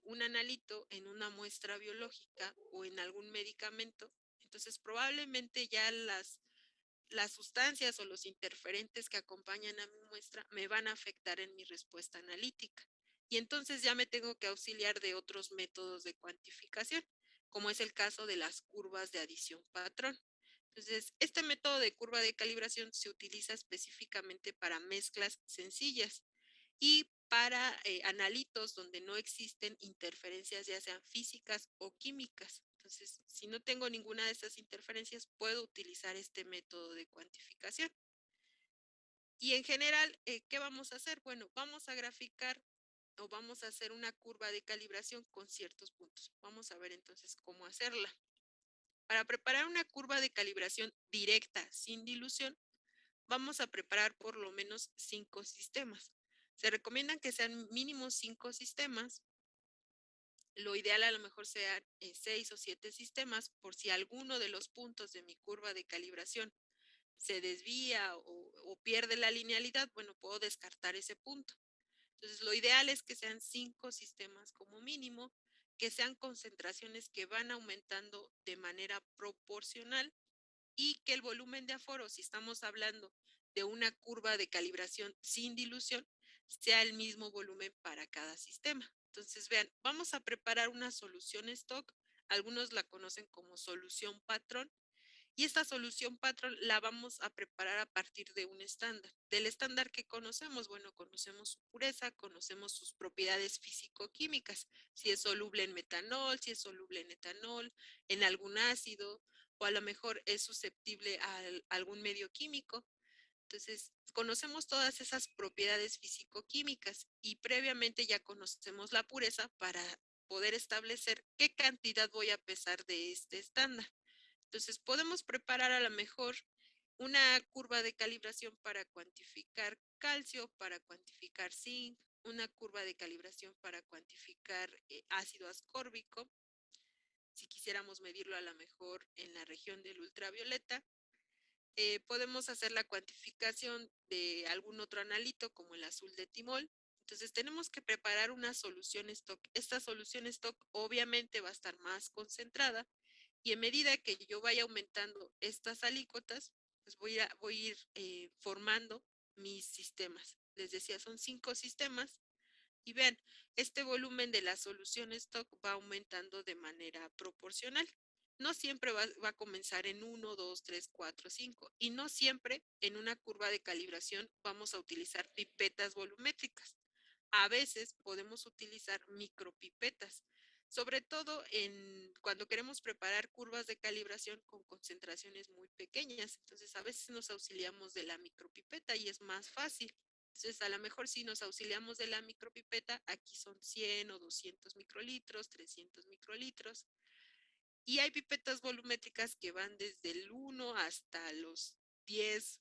un analito en una muestra biológica o en algún medicamento. Entonces, probablemente ya las sustancias o los interferentes que acompañan a mi muestra me van a afectar en mi respuesta analítica. Y entonces ya me tengo que auxiliar de otros métodos de cuantificación, como es el caso de las curvas de adición patrón. Entonces, este método de curva de calibración se utiliza específicamente para mezclas sencillas y para analitos donde no existen interferencias ya sean físicas o químicas. Entonces, si no tengo ninguna de estas interferencias, puedo utilizar este método de cuantificación. Y en general, ¿qué vamos a hacer? Bueno, vamos a graficar o vamos a hacer una curva de calibración con ciertos puntos. Vamos a ver entonces cómo hacerla. Para preparar una curva de calibración directa sin dilución, vamos a preparar por lo menos 5 sistemas. Se recomiendan que sean mínimo 5 sistemas. Lo ideal a lo mejor sean 6 o 7 sistemas por si alguno de los puntos de mi curva de calibración se desvía o pierde la linealidad, bueno, puedo descartar ese punto. Entonces, lo ideal es que sean 5 sistemas como mínimo, que sean concentraciones que van aumentando de manera proporcional y que el volumen de aforo, si estamos hablando de una curva de calibración sin dilución, sea el mismo volumen para cada sistema. Entonces, vean, vamos a preparar una solución stock, algunos la conocen como solución patrón, Y esta solución patrón la vamos a preparar a partir de un estándar. Del estándar que conocemos, bueno, conocemos su pureza, conocemos sus propiedades físico-químicas, si es soluble en metanol, si es soluble en etanol, en algún ácido, o a lo mejor es susceptible a algún medio químico. Entonces, conocemos todas esas propiedades físico-químicas y previamente ya conocemos la pureza para poder establecer qué cantidad voy a pesar de este estándar. Entonces, podemos preparar a lo mejor una curva de calibración para cuantificar calcio, para cuantificar zinc, una curva de calibración para cuantificar ácido ascórbico, si quisiéramos medirlo a lo mejor en la región del ultravioleta. Podemos hacer la cuantificación de algún otro analito como el azul de timol. Entonces tenemos que preparar una solución stock. Esta solución stock obviamente va a estar más concentrada y en medida que yo vaya aumentando estas alícuotas, pues voy a ir formando mis sistemas. Les decía, son 5 sistemas y vean, este volumen de la solución stock va aumentando de manera proporcional. No siempre va a comenzar en 1, 2, 3, 4, 5 y no siempre en una curva de calibración vamos a utilizar pipetas volumétricas. A veces podemos utilizar micropipetas, sobre todo cuando queremos preparar curvas de calibración con concentraciones muy pequeñas. Entonces, a veces nos auxiliamos de la micropipeta y es más fácil. Entonces, a lo mejor si nos auxiliamos de la micropipeta, aquí son 100 o 200 microlitros, 300 microlitros. Y hay pipetas volumétricas que van desde el 1 hasta los 10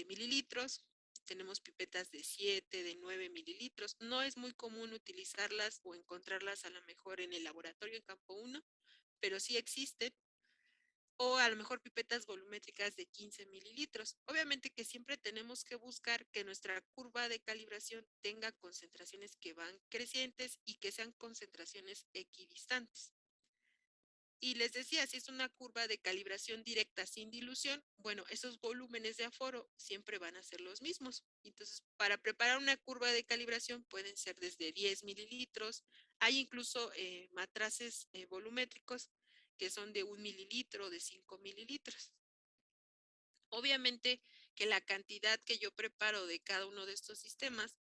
mililitros. Tenemos pipetas de 7, de 9 mililitros. No es muy común utilizarlas o encontrarlas a lo mejor en el laboratorio en campo 1, pero sí existen. O a lo mejor pipetas volumétricas de 15 mililitros. Obviamente que siempre tenemos que buscar que nuestra curva de calibración tenga concentraciones que van crecientes y que sean concentraciones equidistantes. Y les decía, si es una curva de calibración directa sin dilución, bueno, esos volúmenes de aforo siempre van a ser los mismos. Entonces, para preparar una curva de calibración pueden ser desde 10 mililitros. Hay incluso matraces volumétricos que son de 1 mililitro, de 5 mililitros. Obviamente que la cantidad que yo preparo de cada uno de estos sistemas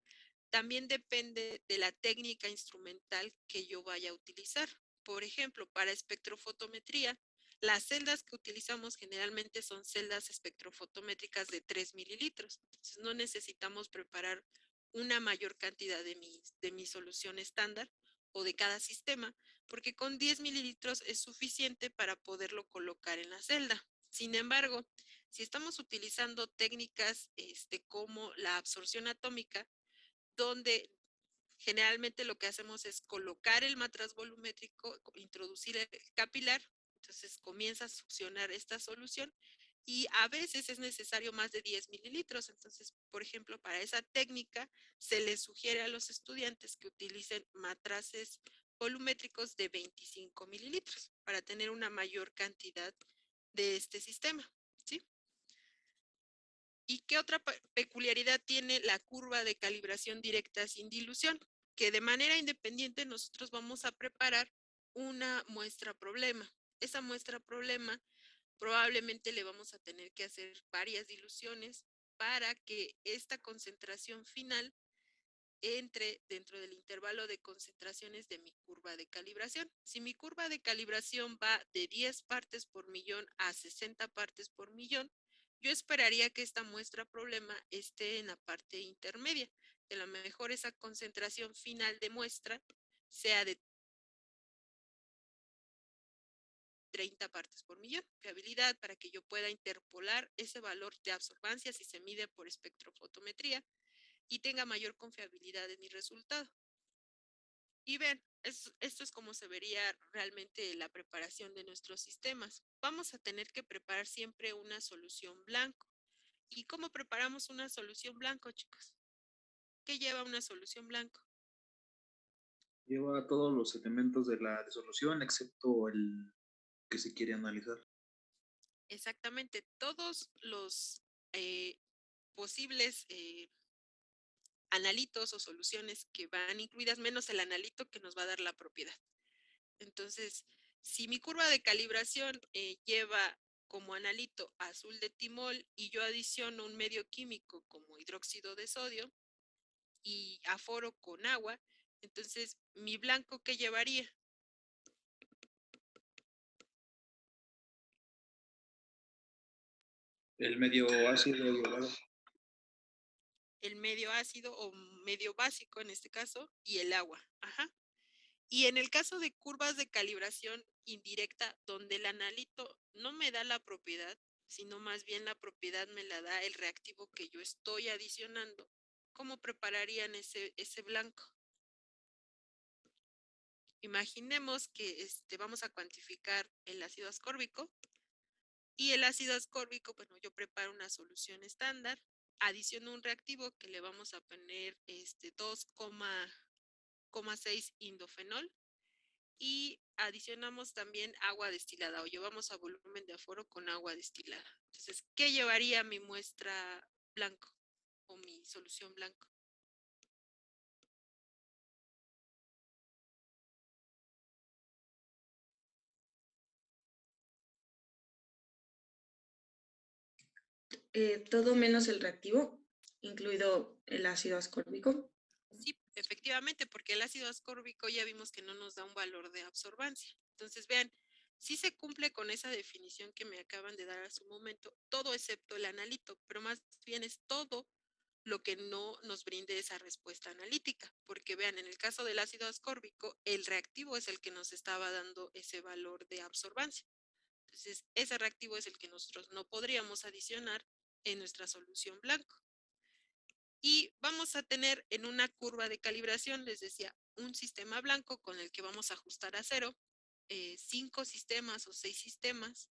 también depende de la técnica instrumental que yo vaya a utilizar. Por ejemplo, para espectrofotometría, las celdas que utilizamos generalmente son celdas espectrofotométricas de 3 mililitros. Entonces, no necesitamos preparar una mayor cantidad de mi solución estándar o de cada sistema, porque con 10 mililitros es suficiente para poderlo colocar en la celda. Sin embargo, si estamos utilizando técnicas como la absorción atómica, donde generalmente lo que hacemos es colocar el matraz volumétrico, introducir el capilar, entonces comienza a succionar esta solución y a veces es necesario más de 10 mililitros. Entonces, por ejemplo, para esa técnica se les sugiere a los estudiantes que utilicen matraces volumétricos de 25 mililitros para tener una mayor cantidad de este sistema, ¿sí? ¿Y qué otra peculiaridad tiene la curva de calibración directa sin dilución? Que de manera independiente nosotros vamos a preparar una muestra problema. Esa muestra problema probablemente le vamos a tener que hacer varias diluciones para que esta concentración final entre dentro del intervalo de concentraciones de mi curva de calibración. Si mi curva de calibración va de 10 partes por millón a 60 partes por millón, yo esperaría que esta muestra problema esté en la parte intermedia. De lo mejor esa concentración final de muestra sea de 30 partes por millón. Fiabilidad para que yo pueda interpolar ese valor de absorbancia si se mide por espectrofotometría y tenga mayor confiabilidad en mi resultado. Y ven, esto es como se vería realmente la preparación de nuestros sistemas. Vamos a tener que preparar siempre una solución blanco. ¿Y cómo preparamos una solución blanco, chicos? ¿Qué lleva una solución blanco? Lleva todos los elementos de la disolución, excepto el que se quiere analizar. Exactamente, todos los posibles analitos o soluciones que van incluidas, menos el analito que nos va a dar la propiedad. Entonces, si mi curva de calibración lleva como analito azul de timol y yo adiciono un medio químico como hidróxido de sodio y aforo con agua, entonces mi blanco, ¿qué llevaría? El medio ácido iodado. El medio ácido o medio básico en este caso y el agua. Ajá. Y en el caso de curvas de calibración indirecta, donde el analito no me da la propiedad, sino más bien la propiedad me la da el reactivo que yo estoy adicionando, ¿cómo prepararían ese blanco? Imaginemos que vamos a cuantificar el ácido ascórbico y el ácido ascórbico, bueno, yo preparo una solución estándar, adiciono un reactivo que le vamos a poner 2,6 indofenol y adicionamos también agua destilada o llevamos a volumen de aforo con agua destilada. Entonces, ¿qué llevaría mi muestra blanco o mi solución blanco? Todo menos el reactivo, incluido el ácido ascórbico. Sí, efectivamente, porque el ácido ascórbico ya vimos que no nos da un valor de absorbancia. Entonces, vean, sí se cumple con esa definición que me acaban de dar hace un momento, todo excepto el analito, pero más bien es todo lo que no nos brinde esa respuesta analítica, porque vean, en el caso del ácido ascórbico, el reactivo es el que nos estaba dando ese valor de absorbancia. Entonces, ese reactivo es el que nosotros no podríamos adicionar en nuestra solución blanco. Y vamos a tener en una curva de calibración, les decía, un sistema blanco con el que vamos a ajustar a cero, 5 sistemas o 6 sistemas,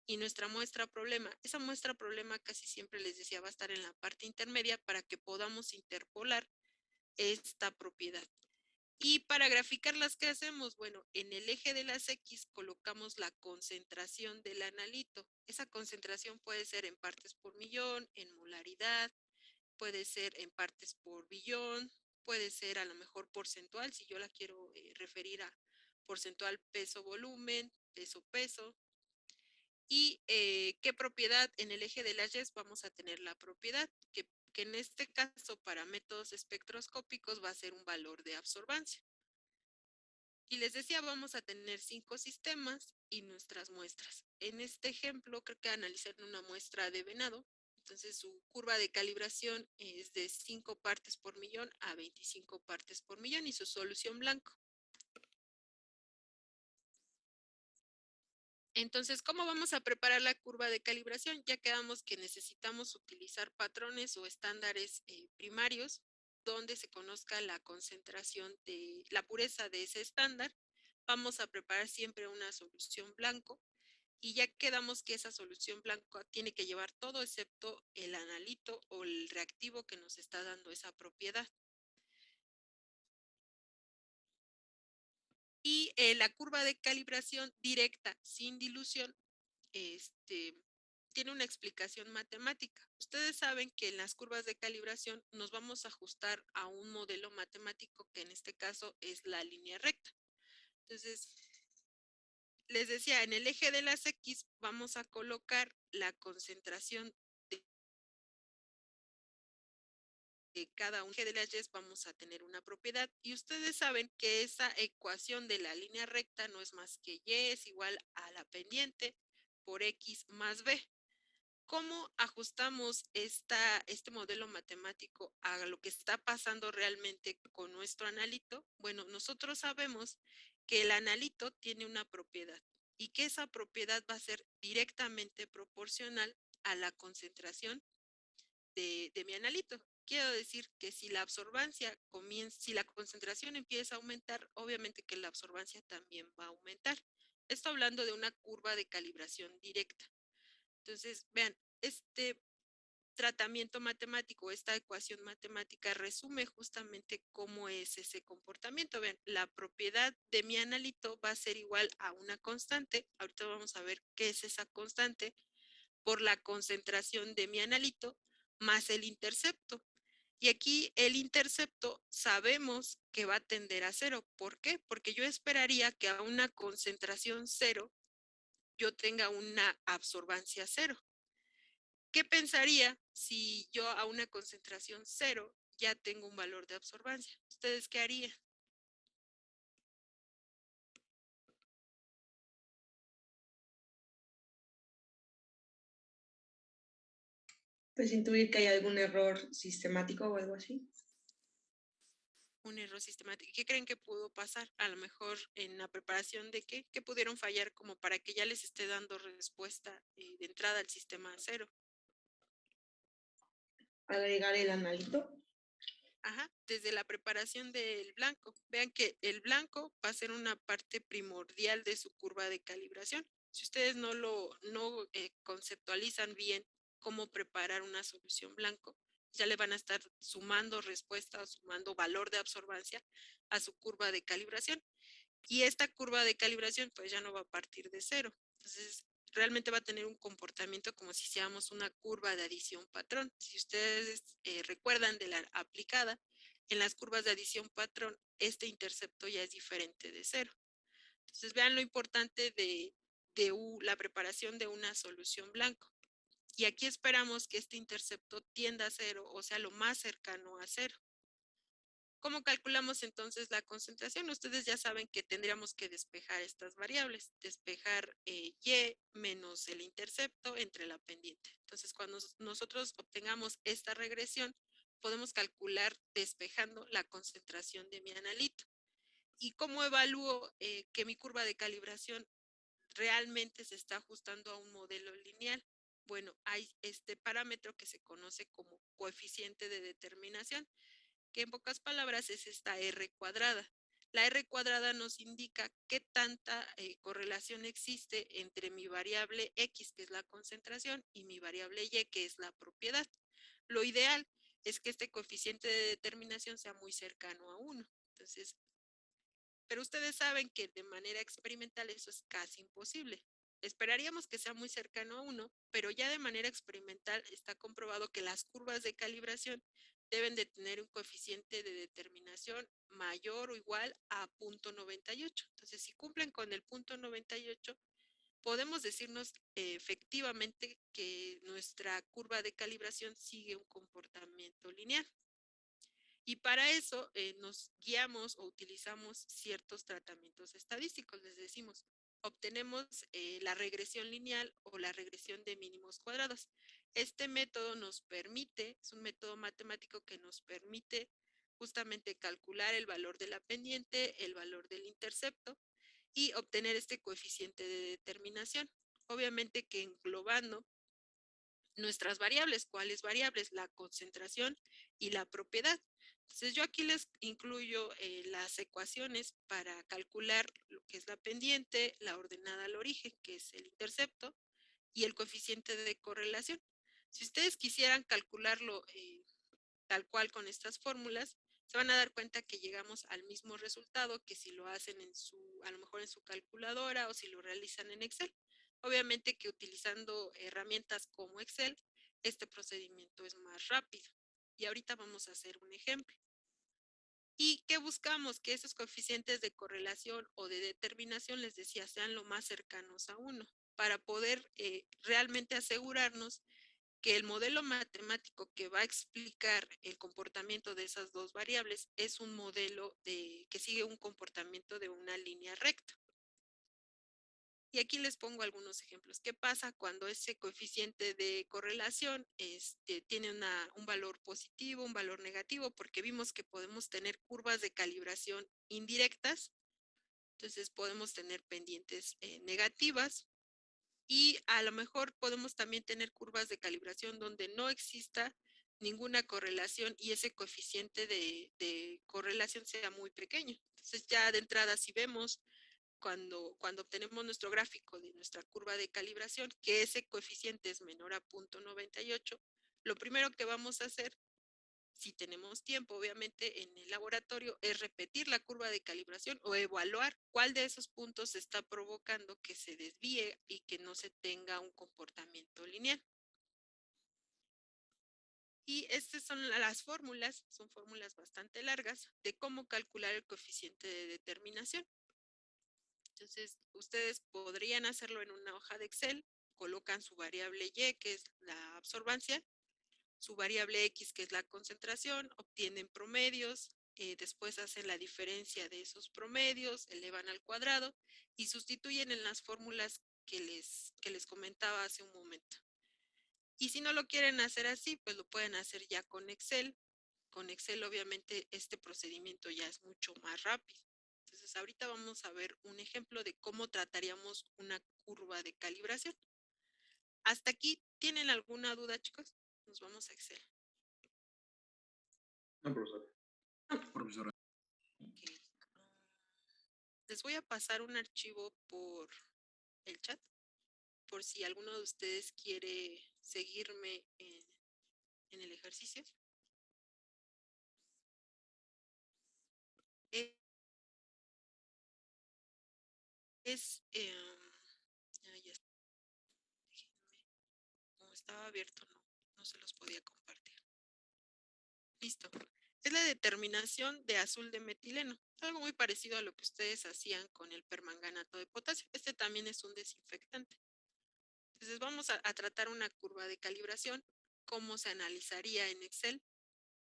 y nuestra muestra problema. Esa muestra problema casi siempre les decía va a estar en la parte intermedia para que podamos interpolar esta propiedad. Y para graficarlas, ¿qué hacemos? Bueno, en el eje de las X colocamos la concentración del analito. Esa concentración puede ser en partes por millón, en molaridad, puede ser en partes por billón, puede ser a lo mejor porcentual, si yo la quiero referir a porcentual peso-volumen, peso-peso. Y qué propiedad en el eje de las Y vamos a tener la propiedad, que en este caso para métodos espectroscópicos va a ser un valor de absorbancia. Y les decía, vamos a tener 5 sistemas y nuestras muestras. En este ejemplo, creo que analizaron una muestra de venado. Entonces, su curva de calibración es de 5 partes por millón a 25 partes por millón y su solución blanco. Entonces, ¿cómo vamos a preparar la curva de calibración? Ya quedamos que necesitamos utilizar patrones o estándares primarios donde se conozca la concentración de la pureza de ese estándar. Vamos a preparar siempre una solución blanco y ya quedamos que esa solución blanca tiene que llevar todo excepto el analito o el reactivo que nos está dando esa propiedad. Y la curva de calibración directa sin dilución tiene una explicación matemática. Ustedes saben que en las curvas de calibración nos vamos a ajustar a un modelo matemático que en este caso es la línea recta. Entonces, les decía, en el eje de las X vamos a colocar la concentración de cada un eje de las Y, vamos a tener una propiedad. Y ustedes saben que esa ecuación de la línea recta no es más que Y es igual a la pendiente por X más B. ¿Cómo ajustamos este modelo matemático a lo que está pasando realmente con nuestro analito? Bueno, nosotros sabemos que el analito tiene una propiedad y que esa propiedad va a ser directamente proporcional a la concentración de mi analito. Quiero decir que si la absorbancia comienza, si la concentración empieza a aumentar, obviamente que la absorbancia también va a aumentar. Esto hablando de una curva de calibración directa. Entonces, vean, este tratamiento matemático, esta ecuación matemática resume justamente cómo es ese comportamiento. Vean, la propiedad de mi analito va a ser igual a una constante. Ahorita vamos a ver qué es esa constante por la concentración de mi analito más el intercepto. Y aquí el intercepto sabemos que va a tender a cero. ¿Por qué? Porque yo esperaría que a una concentración cero yo tenga una absorbancia cero. ¿Qué pensaría si yo a una concentración cero ya tengo un valor de absorbancia? ¿Ustedes qué harían? Pues intuir que hay algún error sistemático o algo así. Un error sistemático. ¿Qué creen que pudo pasar? A lo mejor en la preparación de qué pudieron fallar como para que ya les esté dando respuesta de entrada al sistema cero. Agregar el analito. Ajá, desde la preparación del blanco. Vean que el blanco va a ser una parte primordial de su curva de calibración. Si ustedes no conceptualizan bien cómo preparar una solución blanco, ya le van a estar sumando respuesta o sumando valor de absorbancia a su curva de calibración. Y esta curva de calibración pues ya no va a partir de cero. Entonces, realmente va a tener un comportamiento como si hiciéramos una curva de adición patrón. Si ustedes recuerdan de la aplicada, en las curvas de adición patrón, este intercepto ya es diferente de cero. Entonces, vean lo importante de la preparación de una solución blanco. Y aquí esperamos que este intercepto tienda a cero, o sea, lo más cercano a cero. ¿Cómo calculamos entonces la concentración? Ustedes ya saben que tendríamos que despejar estas variables, despejar y menos el intercepto entre la pendiente. Entonces, cuando nosotros obtengamos esta regresión, podemos calcular despejando la concentración de mi analito. ¿Y cómo evalúo que mi curva de calibración realmente se está ajustando a un modelo lineal? Bueno, hay este parámetro que se conoce como coeficiente de determinación, que en pocas palabras es esta R cuadrada. La R cuadrada nos indica qué tanta correlación existe entre mi variable X, que es la concentración, y mi variable Y, que es la propiedad. Lo ideal es que este coeficiente de determinación sea muy cercano a 1. Entonces, pero ustedes saben que de manera experimental eso es casi imposible. Esperaríamos que sea muy cercano a 1, pero ya de manera experimental está comprobado que las curvas de calibración deben de tener un coeficiente de determinación mayor o igual a 0.98. Entonces, si cumplen con el 0.98, podemos decirnos efectivamente que nuestra curva de calibración sigue un comportamiento lineal. Y para eso nos guiamos o utilizamos ciertos tratamientos estadísticos. Les decimos, obtenemos la regresión lineal o la regresión de mínimos cuadrados. Este método nos permite, es un método matemático que nos permite justamente calcular el valor de la pendiente, el valor del intercepto y obtener este coeficiente de determinación. Obviamente que englobando nuestras variables. ¿Cuáles variables? La concentración y la propiedad. Entonces yo aquí les incluyo las ecuaciones para calcular lo que es la pendiente, la ordenada al origen, que es el intercepto, y el coeficiente de correlación. Si ustedes quisieran calcularlo tal cual con estas fórmulas, se van a dar cuenta que llegamos al mismo resultado que si lo hacen a lo mejor en su calculadora o si lo realizan en Excel. Obviamente que utilizando herramientas como Excel, este procedimiento es más rápido. Y ahorita vamos a hacer un ejemplo. ¿Y qué buscamos? Que esos coeficientes de correlación o de determinación, les decía, sean lo más cercanos a 1, para poder realmente asegurarnos que el modelo matemático que va a explicar el comportamiento de esas dos variables es un modelo que sigue un comportamiento de una línea recta. Y aquí les pongo algunos ejemplos. ¿Qué pasa cuando ese coeficiente de correlación tiene un valor positivo, un valor negativo? Porque vimos que podemos tener curvas de calibración indirectas. Entonces podemos tener pendientes negativas. Y a lo mejor podemos también tener curvas de calibración donde no exista ninguna correlación y ese coeficiente de correlación sea muy pequeño. Entonces ya de entrada, si vemos cuando obtenemos nuestro gráfico de nuestra curva de calibración, que ese coeficiente es menor a 0.98, lo primero que vamos a hacer, si tenemos tiempo, obviamente, en el laboratorio, es repetir la curva de calibración o evaluar cuál de esos puntos está provocando que se desvíe y que no se tenga un comportamiento lineal. Y estas son las fórmulas, son fórmulas bastante largas, de cómo calcular el coeficiente de determinación. Entonces, ustedes podrían hacerlo en una hoja de Excel, colocan su variable Y, que es la absorbancia, su variable X, que es la concentración, obtienen promedios, después hacen la diferencia de esos promedios, elevan al cuadrado y sustituyen en las fórmulas que les comentaba hace un momento. Y si no lo quieren hacer así, pues lo pueden hacer ya con Excel. Con Excel, obviamente, este procedimiento ya es mucho más rápido. Entonces, ahorita vamos a ver un ejemplo de cómo trataríamos una curva de calibración. ¿Hasta aquí tienen alguna duda, chicos? Nos vamos a Excel. No, profesor. Profesora. Okay. Les voy a pasar un archivo por el chat, por si alguno de ustedes quiere seguirme en el ejercicio. Eh, Es, ya está. Déjenme, como estaba abierto, no se los podía compartir. Listo. Es la determinación de azul de metileno. Algo muy parecido a lo que ustedes hacían con el permanganato de potasio. Este también es un desinfectante. Entonces vamos a tratar una curva de calibración, cómo se analizaría en Excel,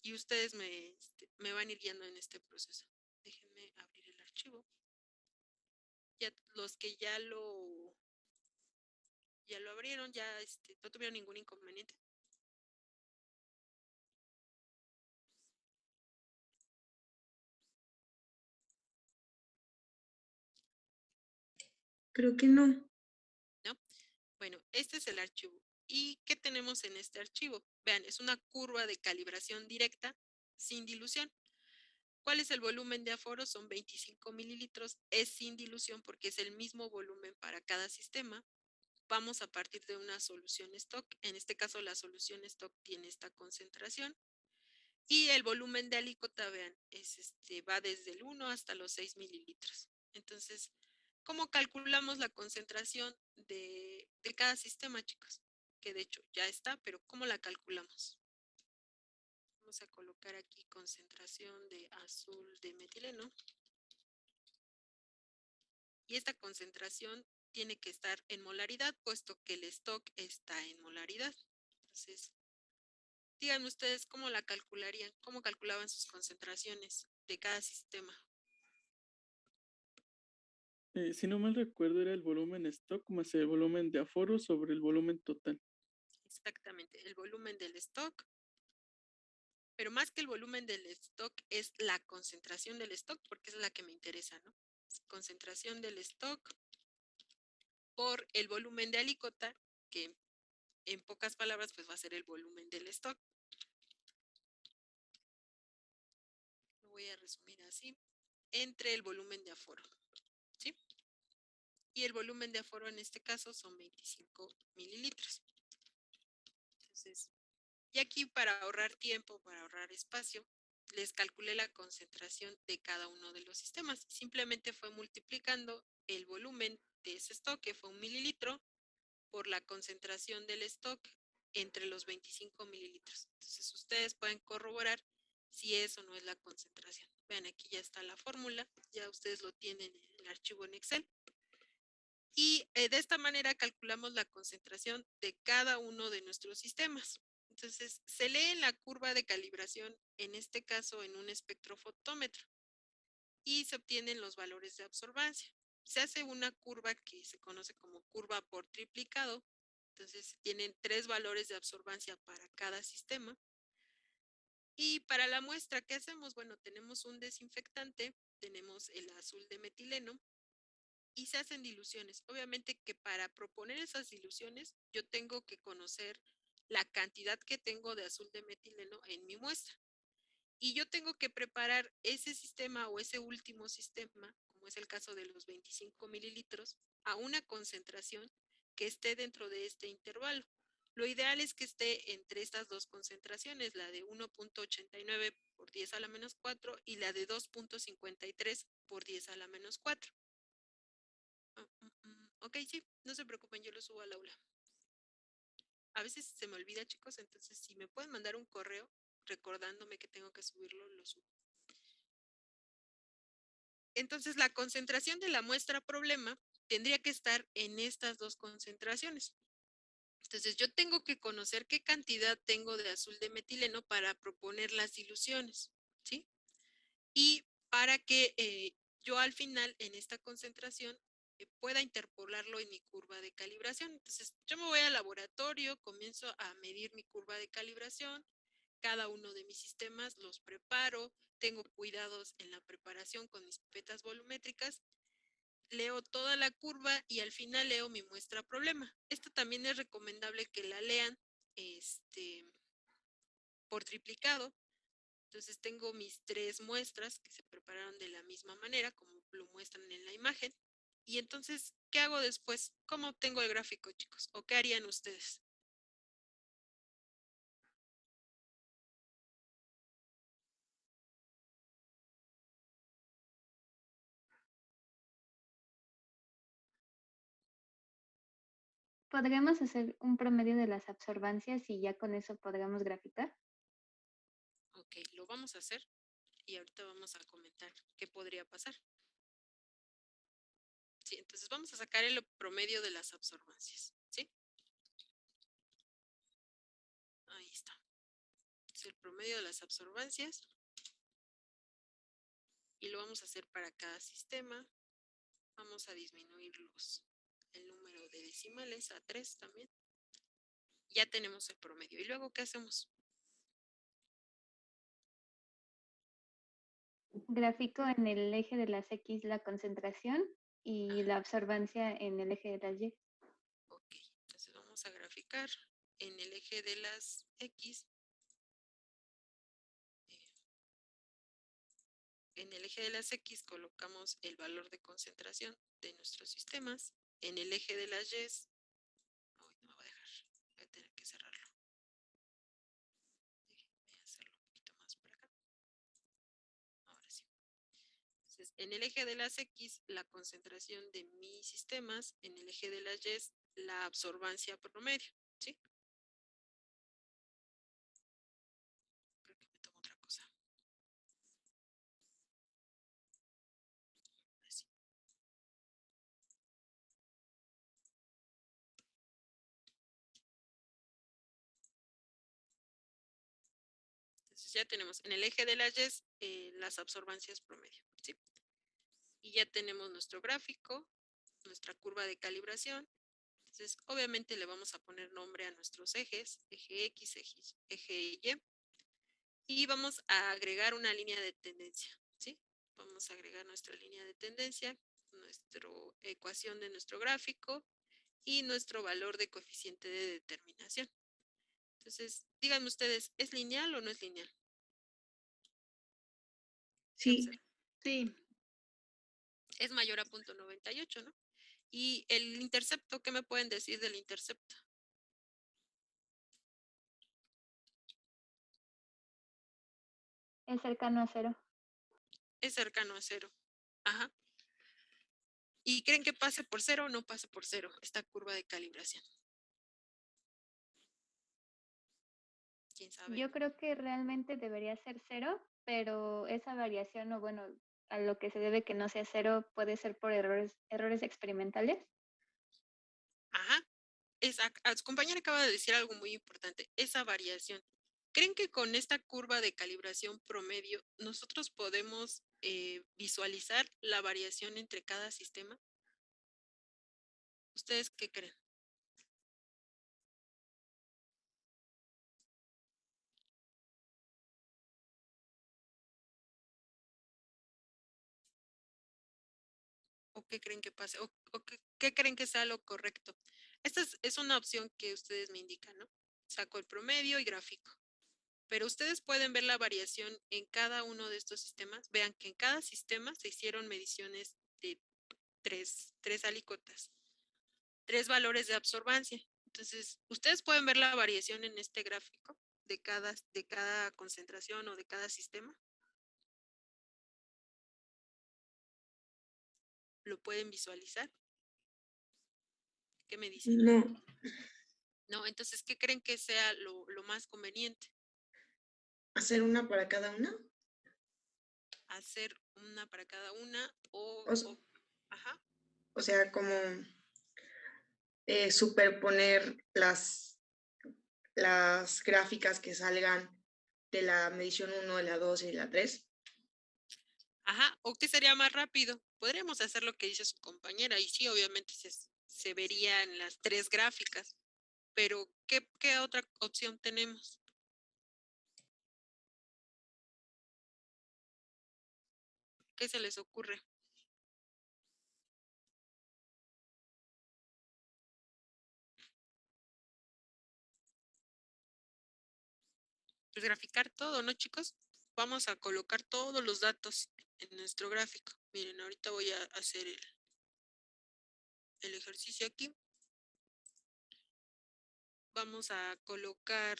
y ustedes me van a ir guiando en este proceso. Déjenme abrir el archivo. Ya los que ya lo abrieron, ya no tuvieron ningún inconveniente. Creo que no. ¿No? Bueno, este es el archivo. ¿Y qué tenemos en este archivo? Vean, es una curva de calibración directa sin dilución. ¿Cuál es el volumen de aforo? Son 25 mililitros. Es sin dilución porque es el mismo volumen para cada sistema. Vamos a partir de una solución stock. En este caso, la solución stock tiene esta concentración. Y el volumen de alícuota, vean, va desde el 1 hasta los 6 mililitros. Entonces, ¿cómo calculamos la concentración de cada sistema, chicos? Que de hecho ya está, pero ¿cómo la calculamos? Vamos a colocar aquí concentración de azul de metileno. Y esta concentración tiene que estar en molaridad, puesto que el stock está en molaridad. Entonces, díganme ustedes cómo la calcularían, cómo calculaban sus concentraciones de cada sistema. Si no mal recuerdo, era el volumen stock más el volumen de aforo sobre el volumen total. Exactamente, el volumen del stock. Pero más que el volumen del stock es la concentración del stock, porque es la que me interesa, ¿no? Concentración del stock por el volumen de alícuota, que en pocas palabras pues va a ser el volumen del stock. Lo voy a resumir así, entre el volumen de aforo, ¿sí? Y el volumen de aforo en este caso son 25 mililitros. Entonces, y aquí para ahorrar tiempo, para ahorrar espacio, les calculé la concentración de cada uno de los sistemas. Simplemente fue multiplicando el volumen de ese stock, que fue 1 mililitro, por la concentración del stock entre los 25 mililitros. Entonces, ustedes pueden corroborar si eso no es la concentración. Vean, aquí ya está la fórmula, ya ustedes lo tienen en el archivo en Excel. Y de esta manera calculamos la concentración de cada uno de nuestros sistemas. Entonces, se lee en la curva de calibración, en este caso en un espectrofotómetro, y se obtienen los valores de absorbancia. Se hace una curva que se conoce como curva por triplicado. Entonces, tienen 3 valores de absorbancia para cada sistema. Y para la muestra, ¿qué hacemos? Bueno, tenemos un desinfectante, tenemos el azul de metileno, y se hacen diluciones. Obviamente que para proponer esas diluciones, yo tengo que conocer la cantidad que tengo de azul de metileno en mi muestra. Y yo tengo que preparar ese sistema o ese último sistema, como es el caso de los 25 mililitros, a una concentración que esté dentro de este intervalo. Lo ideal es que esté entre estas dos concentraciones, la de 1.89 por 10 a la menos 4 y la de 2.53 por 10 a la menos 4. Ok, sí, no se preocupen, yo lo subo al aula. A veces se me olvida, chicos, entonces si me pueden mandar un correo recordándome que tengo que subirlo, lo subo. Entonces, la concentración de la muestra problema tendría que estar en estas dos concentraciones. Entonces, yo tengo que conocer qué cantidad tengo de azul de metileno para proponer las diluciones, ¿sí? Y para que yo al final, en esta concentración, pueda interpolarlo en mi curva de calibración. Entonces, yo me voy al laboratorio, comienzo a medir mi curva de calibración, cada uno de mis sistemas los preparo, tengo cuidados en la preparación con mis pipetas volumétricas, leo toda la curva y al final leo mi muestra problema. Esto también es recomendable que la lean por triplicado. Entonces tengo mis 3 muestras que se prepararon de la misma manera, como lo muestran en la imagen. Y entonces, ¿qué hago después? ¿Cómo obtengo el gráfico, chicos? ¿O qué harían ustedes? ¿Podríamos hacer un promedio de las absorbancias y ya con eso podríamos graficar? Ok, lo vamos a hacer y ahorita vamos a comentar qué podría pasar. Sí, entonces vamos a sacar el promedio de las absorbancias, ¿sí? Ahí está. Es el promedio de las absorbancias y lo vamos a hacer para cada sistema. Vamos a disminuir el número de decimales a 3 también. Ya tenemos el promedio. ¿Y luego qué hacemos? Gráfico en el eje de las X la concentración y Ajá. la absorbancia en el eje de las Y. Ok, entonces vamos a graficar en el eje de las X. En el eje de las X colocamos el valor de concentración de nuestros sistemas. En el eje de las Y, no me va a dejar, voy a tener que cerrarlo. Déjenme hacerlo un poquito más por acá. Ahora sí. Entonces, en el eje de las X, la concentración de mis sistemas. En el eje de las Y, la absorbancia promedio, ¿sí? Creo que me tomo otra cosa. Así. Entonces ya tenemos en el eje de las Y las absorbancias promedio, ¿sí? Y ya tenemos nuestro gráfico, nuestra curva de calibración. Entonces, obviamente le vamos a poner nombre a nuestros ejes, eje X, eje Y, y vamos a agregar una línea de tendencia, ¿sí? Vamos a agregar nuestra línea de tendencia, nuestra ecuación de nuestro gráfico y nuestro valor de coeficiente de determinación. Entonces, díganme ustedes, ¿es lineal o no es lineal? Sí, Sí, Es mayor a 0.98, ¿no? Y el intercepto, ¿qué me pueden decir del intercepto? Es cercano a 0. Es cercano a 0. Ajá. ¿Y creen que pase por 0 o no pase por 0 esta curva de calibración? ¿Quién sabe? Yo creo que realmente debería ser 0, pero esa variación, o bueno, a lo que se debe que no sea 0 puede ser por errores experimentales. Ajá. Su compañera acaba de decir algo muy importante, esa variación. ¿Creen que con esta curva de calibración promedio nosotros podemos visualizar la variación entre cada sistema? ¿Ustedes qué creen? ¿O qué creen que pase? ¿O qué creen que sea lo correcto? Esta es una opción que ustedes me indican, ¿no? Saco el promedio y gráfico. Pero ustedes pueden ver la variación en cada uno de estos sistemas. Vean que en cada sistema se hicieron mediciones de tres alicuotas, 3 valores de absorbancia. Entonces, ustedes pueden ver la variación en este gráfico de cada concentración o de cada sistema. ¿Lo pueden visualizar? ¿Qué me dicen? no, No, entonces, ¿qué creen que sea lo más conveniente? hacer una para cada una. hacer una para cada una ajá. O sea, como superponer las gráficas que salgan de la medición 1, de la 2 y de la 3. Ajá, ¿o qué sería más rápido? Podríamos hacer lo que dice su compañera y sí, obviamente se verían las 3 gráficas, pero ¿qué otra opción tenemos? ¿Qué se les ocurre? Pues graficar todo, ¿no, chicos? Vamos a colocar todos los datos en nuestro gráfico. Miren, ahorita voy a hacer el ejercicio aquí. Vamos a colocar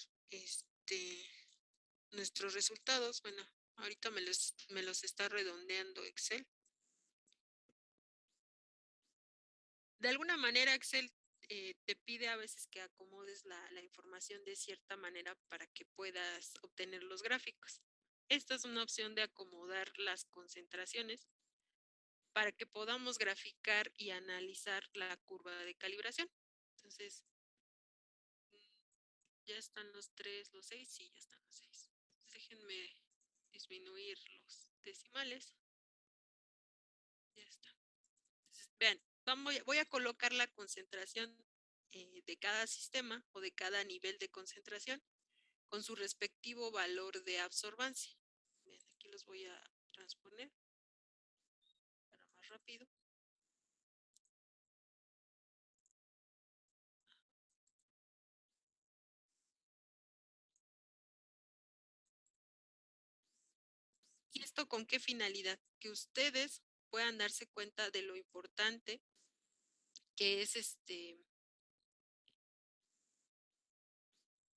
nuestros resultados. Bueno, ahorita me los está redondeando Excel. De alguna manera Excel te pide a veces que acomodes la información de cierta manera para que puedas obtener los gráficos. Esta es una opción de acomodar las concentraciones para que podamos graficar y analizar la curva de calibración. Entonces, ya están los 3, los 6, sí, ya están los 6. Déjenme disminuir los decimales. Ya está. Entonces, vean, voy a colocar la concentración de cada sistema o de cada nivel de concentración con su respectivo valor de absorbancia. Bien, aquí los voy a transponer para más rápido. ¿Y esto con qué finalidad? Que ustedes puedan darse cuenta de lo importante que es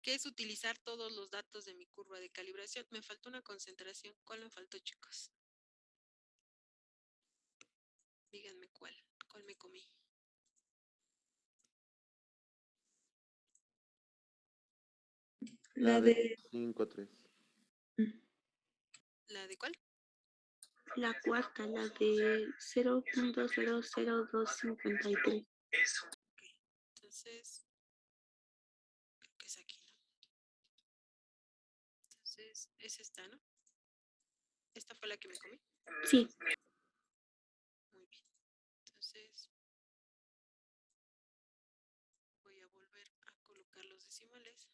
que es utilizar todos los datos de mi curva de calibración. Me faltó una concentración. ¿Cuál me faltó, chicos? Díganme cuál me comí. La de 5-3. ¿La de cuál? La cuarta, la de 0.00253. Entonces, creo que es aquí, ¿no? Entonces, es esta, ¿no? ¿Esta fue la que me comí? Sí. Muy bien. Entonces, voy a volver a colocar los decimales.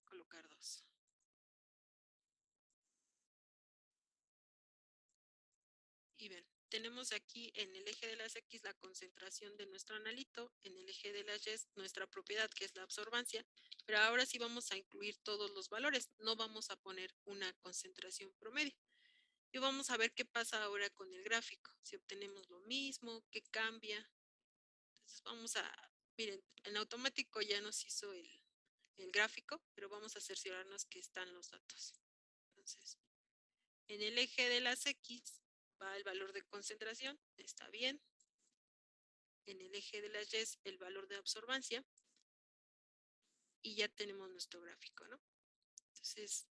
Colocar 2. Y ven, tenemos aquí en el eje de las X la concentración de nuestro analito, en el eje de las Y nuestra propiedad, que es la absorbancia, pero ahora sí vamos a incluir todos los valores, no vamos a poner una concentración promedio. Y vamos a ver qué pasa ahora con el gráfico, si obtenemos lo mismo, qué cambia. Entonces vamos a, miren, en automático ya nos hizo el gráfico, pero vamos a cerciorarnos que están los datos. Entonces, en el eje de las X va el valor de concentración, está bien. En el eje de las Y el valor de absorbancia. Y ya tenemos nuestro gráfico, ¿no? Entonces,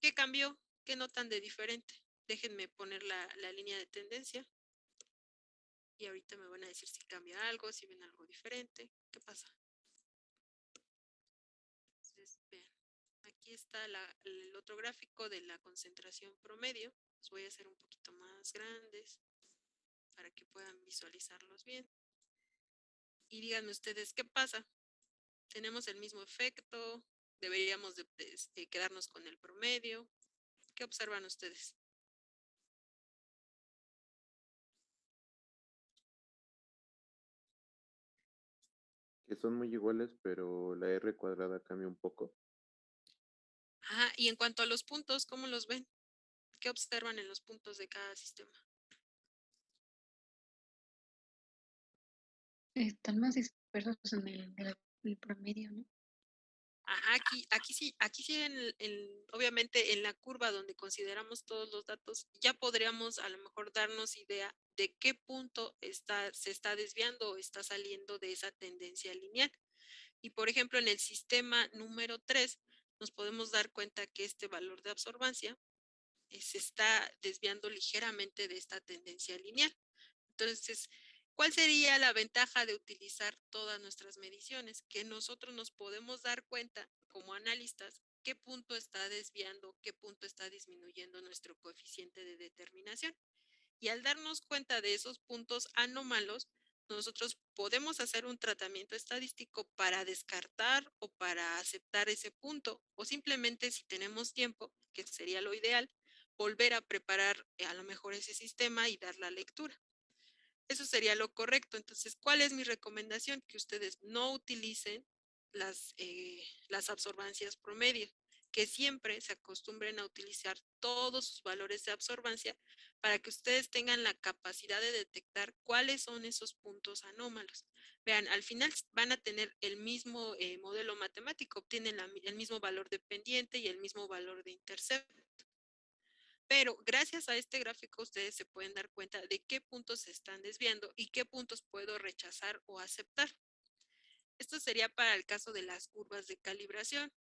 ¿qué cambió? ¿Qué notan de diferente? Déjenme poner la línea de tendencia. Y ahorita me van a decir si cambia algo, si ven algo diferente. ¿Qué pasa? Entonces, vean. Aquí está el otro gráfico de la concentración promedio. Los voy a hacer un poquito más grandes para que puedan visualizarlos bien. Y díganme ustedes, ¿qué pasa? ¿Tenemos el mismo efecto? ¿Deberíamos de quedarnos con el promedio? ¿Qué observan ustedes? Que son muy iguales, pero la R cuadrada cambia un poco. Ajá, y en cuanto a los puntos, ¿cómo los ven? ¿Qué observan en los puntos de cada sistema? Están más dispersos en el promedio, ¿no? Ajá, aquí sí obviamente en la curva donde consideramos todos los datos, ya podríamos a lo mejor darnos idea de qué punto se está desviando o está saliendo de esa tendencia lineal. Y por ejemplo, en el sistema número 3, nos podemos dar cuenta que este valor de absorbancia se está desviando ligeramente de esta tendencia lineal. Entonces, ¿cuál sería la ventaja de utilizar todas nuestras mediciones? Que nosotros nos podemos dar cuenta como analistas qué punto está desviando, qué punto está disminuyendo nuestro coeficiente de determinación. Y al darnos cuenta de esos puntos anómalos, nosotros podemos hacer un tratamiento estadístico para descartar o para aceptar ese punto, o simplemente si tenemos tiempo, que sería lo ideal, volver a preparar a lo mejor ese sistema y dar la lectura. Eso sería lo correcto. Entonces, ¿cuál es mi recomendación? Que ustedes no utilicen las absorbancias promedio, que siempre se acostumbren a utilizar todos sus valores de absorbancia para que ustedes tengan la capacidad de detectar cuáles son esos puntos anómalos. Vean, al final van a tener el mismo modelo matemático, obtienen el mismo valor de pendiente y el mismo valor de intercepto. Pero gracias a este gráfico ustedes se pueden dar cuenta de qué puntos se están desviando y qué puntos puedo rechazar o aceptar. Esto sería para el caso de las curvas de calibración.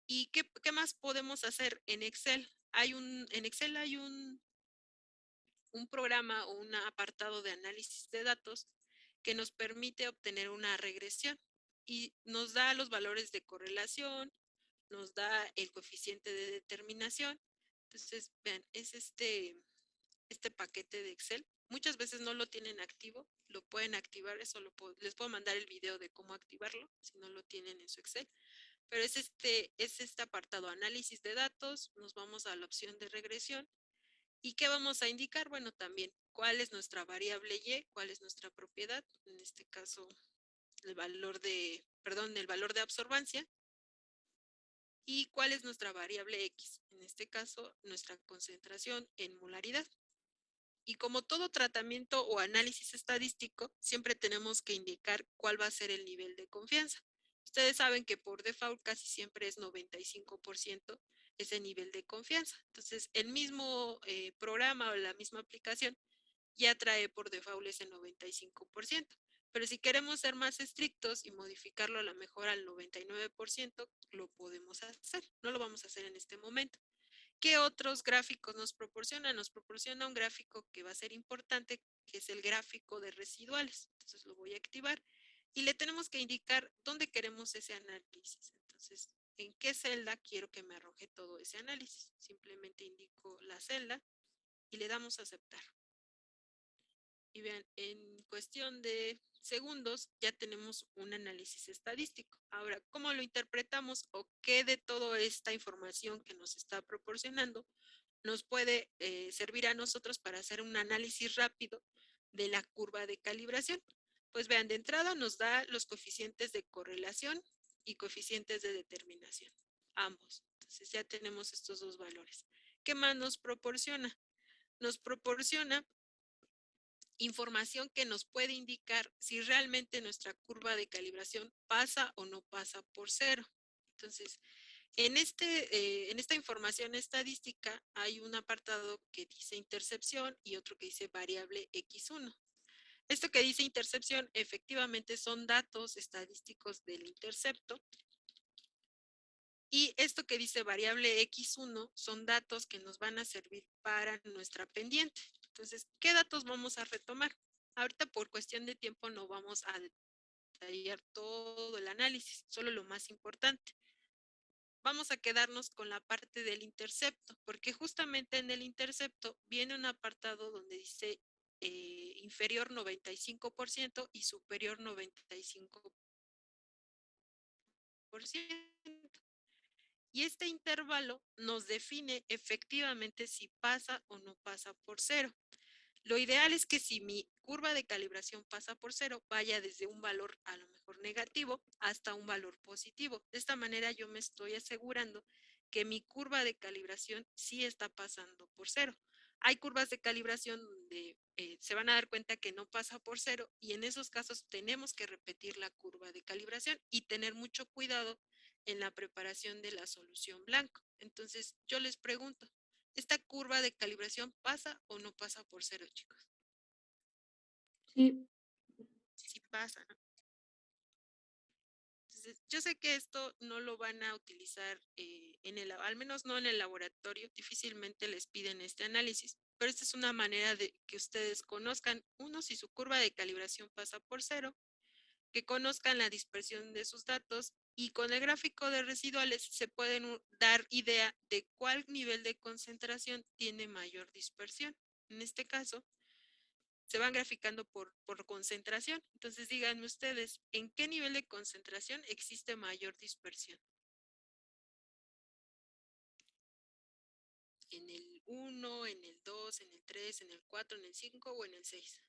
¿Y qué más podemos hacer en Excel? En Excel hay un programa o un apartado de análisis de datos que nos permite obtener una regresión y nos da los valores de correlación, nos da el coeficiente de determinación. Entonces, vean, es este paquete de Excel. Muchas veces no lo tienen activo, lo pueden activar, eso les puedo mandar el video de cómo activarlo, si no lo tienen en su Excel. Pero es este apartado, análisis de datos, nos vamos a la opción de regresión. ¿Y qué vamos a indicar? Bueno, también, ¿cuál es nuestra variable Y? ¿Cuál es nuestra propiedad? En este caso, el valor de absorbancia. ¿Y cuál es nuestra variable X? En este caso, nuestra concentración en molaridad. Y como todo tratamiento o análisis estadístico, siempre tenemos que indicar cuál va a ser el nivel de confianza. Ustedes saben que por default casi siempre es 95% ese nivel de confianza. Entonces, el mismo programa o la misma aplicación ya trae por default ese 95%. Pero si queremos ser más estrictos y modificarlo a lo mejor al 99%, lo podemos hacer. No lo vamos a hacer en este momento. ¿Qué otros gráficos nos proporciona? Nos proporciona un gráfico que va a ser importante, que es el gráfico de residuales. Entonces lo voy a activar y le tenemos que indicar dónde queremos ese análisis. Entonces, ¿en qué celda quiero que me arroje todo ese análisis? Simplemente indico la celda y le damos a aceptar. Y vean, en cuestión de segundos ya tenemos un análisis estadístico. Ahora, ¿cómo lo interpretamos o qué de toda esta información que nos está proporcionando nos puede servir a nosotros para hacer un análisis rápido de la curva de calibración? Pues vean, de entrada nos da los coeficientes de correlación y coeficientes de determinación, ambos. Entonces ya tenemos estos dos valores. ¿Qué más nos proporciona? Nos proporciona información que nos puede indicar si realmente nuestra curva de calibración pasa o no pasa por cero. Entonces, en esta información estadística hay un apartado que dice intercepción y otro que dice variable X1. Esto que dice intercepción efectivamente son datos estadísticos del intercepto. Y esto que dice variable X1 son datos que nos van a servir para nuestra pendiente. Entonces, ¿qué datos vamos a retomar? Ahorita por cuestión de tiempo no vamos a detallar todo el análisis, solo lo más importante. Vamos a quedarnos con la parte del intercepto, porque justamente en el intercepto viene un apartado donde dice inferior 95% y superior 95%. Y este intervalo nos define efectivamente si pasa o no pasa por cero. Lo ideal es que si mi curva de calibración pasa por cero, vaya desde un valor a lo mejor negativo hasta un valor positivo. De esta manera yo me estoy asegurando que mi curva de calibración sí está pasando por cero. Hay curvas de calibración donde se van a dar cuenta que no pasa por cero y en esos casos tenemos que repetir la curva de calibración y tener mucho cuidado en la preparación de la solución blanco. Entonces yo les pregunto, ¿esta curva de calibración pasa o no pasa por cero, chicos? Sí. Sí pasa, ¿no? Entonces Entonces, yo sé que esto no lo van a utilizar al menos no en el laboratorio, difícilmente les piden este análisis, pero esta es una manera de que ustedes conozcan, uno, si su curva de calibración pasa por cero, que conozcan la dispersión de sus datos y con el gráfico de residuales se pueden dar idea de cuál nivel de concentración tiene mayor dispersión. En este caso, se van graficando por concentración. Entonces díganme ustedes, ¿en qué nivel de concentración existe mayor dispersión? ¿En el 1, en el 2, en el 3, en el 4, en el 5 o en el 6?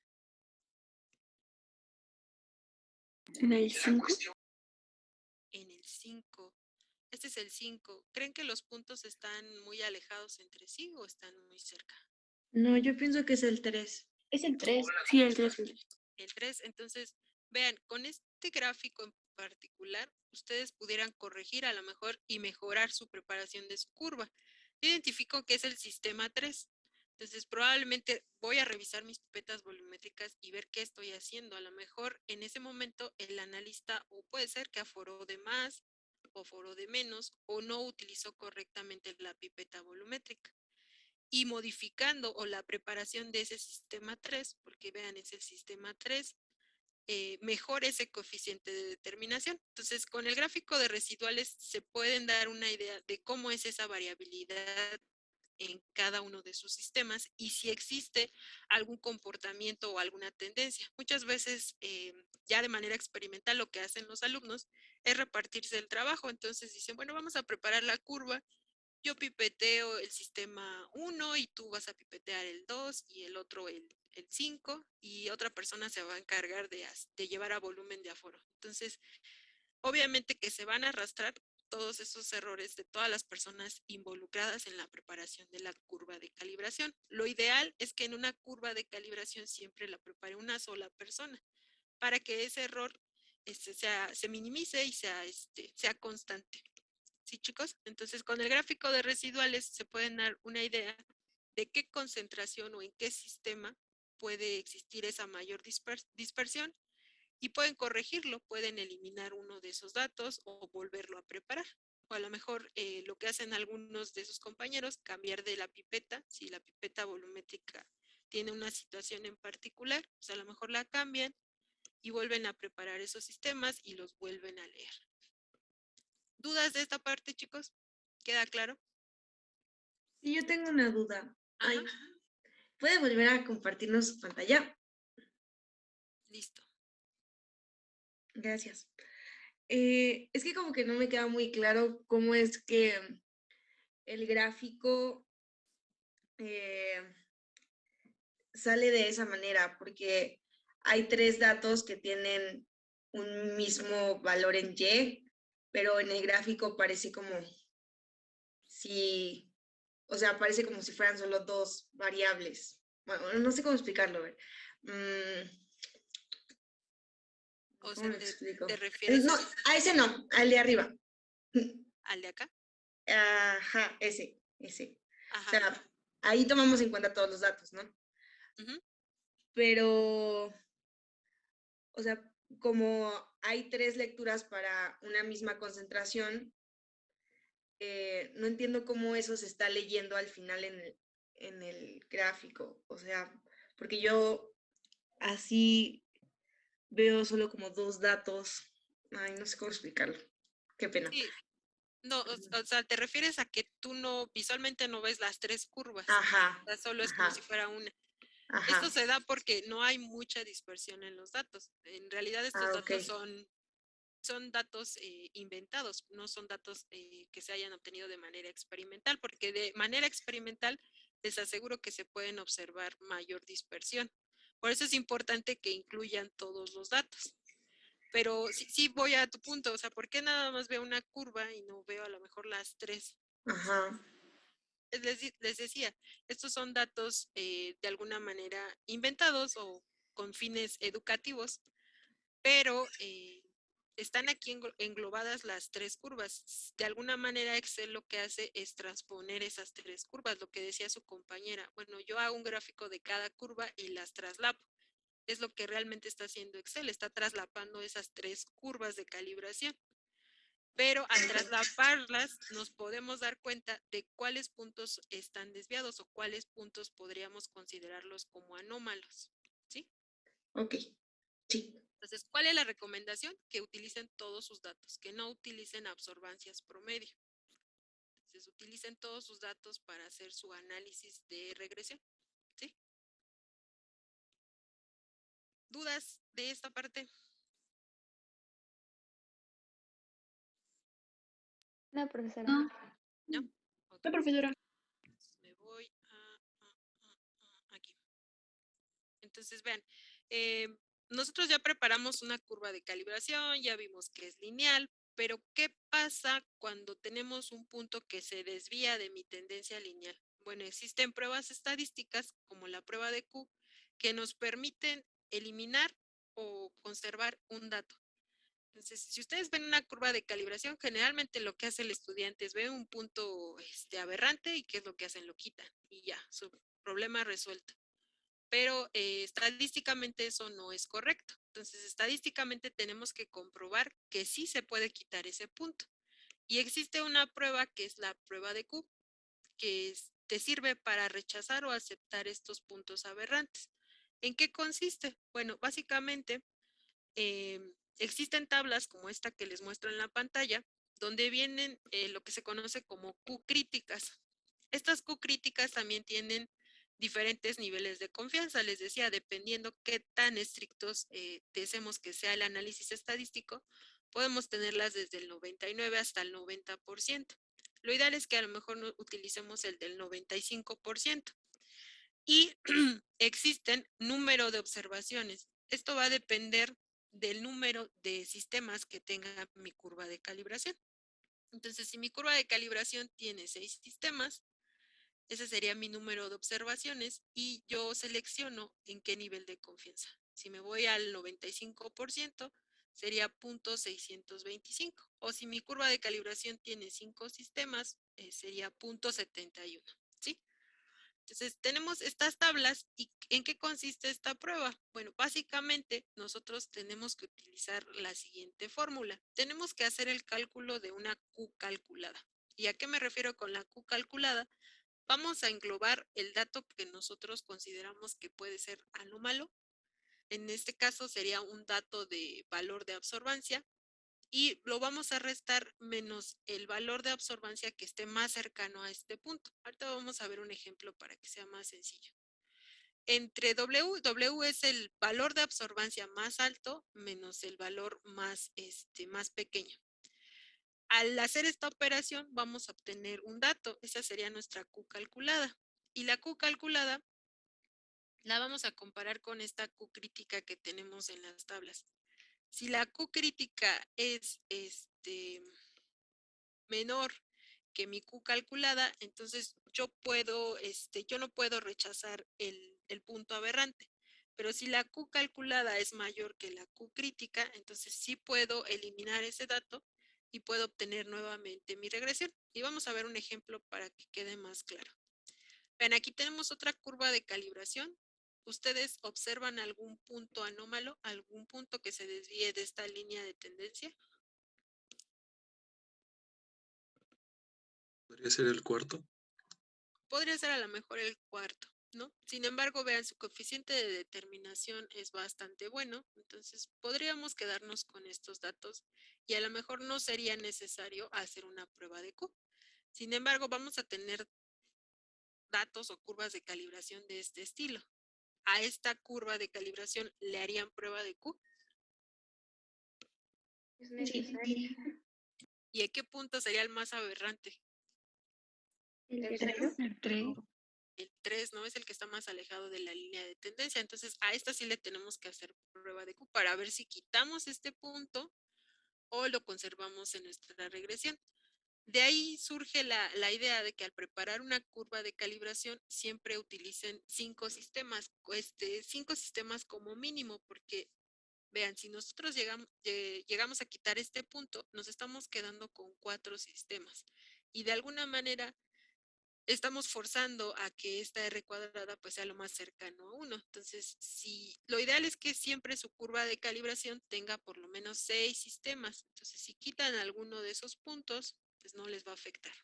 En el 5. En el 5. Este es el 5. ¿Creen que los puntos están muy alejados entre sí o están muy cerca? No, yo pienso que es el 3. Es el 3. Sí, el 3. El 3. Entonces, vean, con este gráfico en particular, ustedes pudieran corregir a lo mejor y mejorar su preparación de su curva. Yo identifico que es el sistema 3. Entonces, probablemente voy a revisar mis pipetas volumétricas y ver qué estoy haciendo. A lo mejor en ese momento el analista o puede ser que aforó de más o aforó de menos o no utilizó correctamente la pipeta volumétrica. Y modificando o la preparación de ese sistema 3, porque vean, es el sistema 3, mejor ese coeficiente de determinación. Entonces, con el gráfico de residuales se pueden dar una idea de cómo es esa variabilidad en cada uno de sus sistemas y si existe algún comportamiento o alguna tendencia. Muchas veces, ya de manera experimental, lo que hacen los alumnos es repartirse el trabajo. Entonces dicen, bueno, vamos a preparar la curva. Yo pipeteo el sistema 1 y tú vas a pipetear el 2 y el otro el 5 y otra persona se va a encargar de llevar a volumen de aforo. Entonces, obviamente que se van a arrastrar todos esos errores de todas las personas involucradas en la preparación de la curva de calibración. Lo ideal es que en una curva de calibración siempre la prepare una sola persona para que ese error se minimice y sea constante. ¿Sí, chicos? Entonces, con el gráfico de residuales se pueden dar una idea de qué concentración o en qué sistema puede existir esa mayor dispersión y pueden corregirlo, pueden eliminar uno de esos datos o volverlo a preparar. O a lo mejor lo que hacen algunos de sus compañeros, cambiar de la pipeta, si la pipeta volumétrica tiene una situación en particular, pues a lo mejor la cambian y vuelven a preparar esos sistemas y los vuelven a leer. ¿Dudas de esta parte, chicos? ¿Queda claro? Sí, yo tengo una duda. Ay, Ajá. ¿puede volver a compartirnos su pantalla? Listo. Gracias. Es que como que no me queda muy claro cómo es que el gráfico sale de esa manera, porque hay 3 datos que tienen un mismo valor en Y, pero en el gráfico parece como si, o sea, parece como si fueran solo 2 variables. Bueno, no sé cómo explicarlo. O ¿Cómo sea, lo explico? ¿te refieres No, a ese no, al de arriba. al de acá? Ajá, ese. O Ajá. sea, ahí tomamos en cuenta todos los datos, ¿no? Ujú. Pero, o sea, como hay 3 lecturas para una misma concentración, no entiendo cómo eso se está leyendo al final en el gráfico. O sea, porque yo así veo solo como 2 datos. Ay, no sé cómo explicarlo. Qué pena. Sí. No, o sea, te refieres a que tú visualmente no ves las 3 curvas. Ajá, O sea, solo es como ajá, si fuera una. Esto ajá. se da porque no hay mucha dispersión en los datos. En realidad estos Ah, ok. datos son datos inventados, no son datos que se hayan obtenido de manera experimental, porque de manera experimental les aseguro que se pueden observar mayor dispersión. Por eso es importante que incluyan todos los datos. Pero sí voy a tu punto, o sea, ¿por qué nada más veo una curva y no veo a lo mejor las 3? Ajá. Les decía, estos son datos de alguna manera inventados o con fines educativos, pero están aquí englobadas las 3 curvas. De alguna manera Excel lo que hace es transponer esas 3 curvas, lo que decía su compañera. Bueno, yo hago un gráfico de cada curva y las traslapo. Es lo que realmente está haciendo Excel, está traslapando esas 3 curvas de calibración. pero al traslaparlas nos podemos dar cuenta de cuáles puntos están desviados o cuáles puntos podríamos considerarlos como anómalos, ¿sí? Ok, sí. Entonces, ¿cuál es la recomendación? Que utilicen todos sus datos, que no utilicen absorbancias promedio. Entonces, utilicen todos sus datos para hacer su análisis de regresión, ¿sí? ¿Dudas de esta parte? No, profesora. No. ¿No? Ok. No, profesora. Entonces, me voy aquí. Entonces, vean, nosotros ya preparamos una curva de calibración, ya vimos que es lineal, pero ¿qué pasa cuando tenemos un punto que se desvía de mi tendencia lineal? Bueno, existen pruebas estadísticas como la prueba de Q que nos permiten eliminar o conservar un dato. Entonces, si ustedes ven una curva de calibración, generalmente lo que hace el estudiante es ver un punto aberrante y qué es lo que hacen, lo quitan y ya, su problema resuelto. Pero estadísticamente eso no es correcto. Entonces, estadísticamente tenemos que comprobar que sí se puede quitar ese punto. Y existe una prueba que es la prueba de Q, que te sirve para rechazar o aceptar estos puntos aberrantes. ¿En qué consiste? Bueno, básicamente existen tablas como esta que les muestro en la pantalla, donde vienen lo que se conoce como Q críticas. Estas Q críticas también tienen diferentes niveles de confianza. Les decía, dependiendo qué tan estrictos deseemos que sea el análisis estadístico, podemos tenerlas desde el 99 hasta el 90%. Lo ideal es que a lo mejor no utilicemos el del 95%. Y existen número de observaciones. Esto va a depender del número de sistemas que tenga mi curva de calibración. Entonces, si mi curva de calibración tiene 6 sistemas, ese sería mi número de observaciones y yo selecciono en qué nivel de confianza. Si me voy al 95%, sería 0.625. O si mi curva de calibración tiene 5 sistemas, sería 0.71. ¿Sí? Entonces, tenemos estas tablas y ¿en qué consiste esta prueba? Bueno, básicamente nosotros tenemos que utilizar la siguiente fórmula. Tenemos que hacer el cálculo de una Q calculada. ¿Y a qué me refiero con la Q calculada? Vamos a englobar el dato que nosotros consideramos que puede ser anómalo. En este caso sería un dato de valor de absorbancia y lo vamos a restar menos el valor de absorbancia que esté más cercano a este punto. Ahorita vamos a ver un ejemplo para que sea más sencillo. Entre W es el valor de absorbancia más alto menos el valor más pequeño. Al hacer esta operación vamos a obtener un dato, esa sería nuestra Q calculada. Y la Q calculada la vamos a comparar con esta Q crítica que tenemos en las tablas. Si la Q crítica es menor que mi Q calculada, entonces yo no puedo rechazar el punto aberrante. Pero si la Q calculada es mayor que la Q crítica, entonces sí puedo eliminar ese dato y puedo obtener nuevamente mi regresión. Y vamos a ver un ejemplo para que quede más claro. Ven, aquí tenemos otra curva de calibración. ¿Ustedes observan algún punto anómalo, algún punto que se desvíe de esta línea de tendencia? ¿Podría ser el cuarto? Podría ser a lo mejor el cuarto, ¿no? Sin embargo, vean, su coeficiente de determinación es bastante bueno, entonces podríamos quedarnos con estos datos y a lo mejor no sería necesario hacer una prueba de Q. Sin embargo, vamos a tener datos o curvas de calibración de este estilo. A esta curva de calibración le harían prueba de Q. Es necesario. ¿Y a qué punto sería el más aberrante? El 3. El 3. El 3, ¿no? Es el que está más alejado de la línea de tendencia. Entonces, a esta sí le tenemos que hacer prueba de Q para ver si quitamos este punto o lo conservamos en nuestra regresión. De ahí surge la idea de que al preparar una curva de calibración siempre utilicen 5 sistemas, 5 sistemas como mínimo, porque vean, si nosotros llegamos a quitar este punto, nos estamos quedando con 4 sistemas. Y de alguna manera estamos forzando a que esta R cuadrada pues sea lo más cercano a 1. Entonces, lo ideal es que siempre su curva de calibración tenga por lo menos 6 sistemas. Entonces, si quitan alguno de esos puntos, pues no les va a afectar.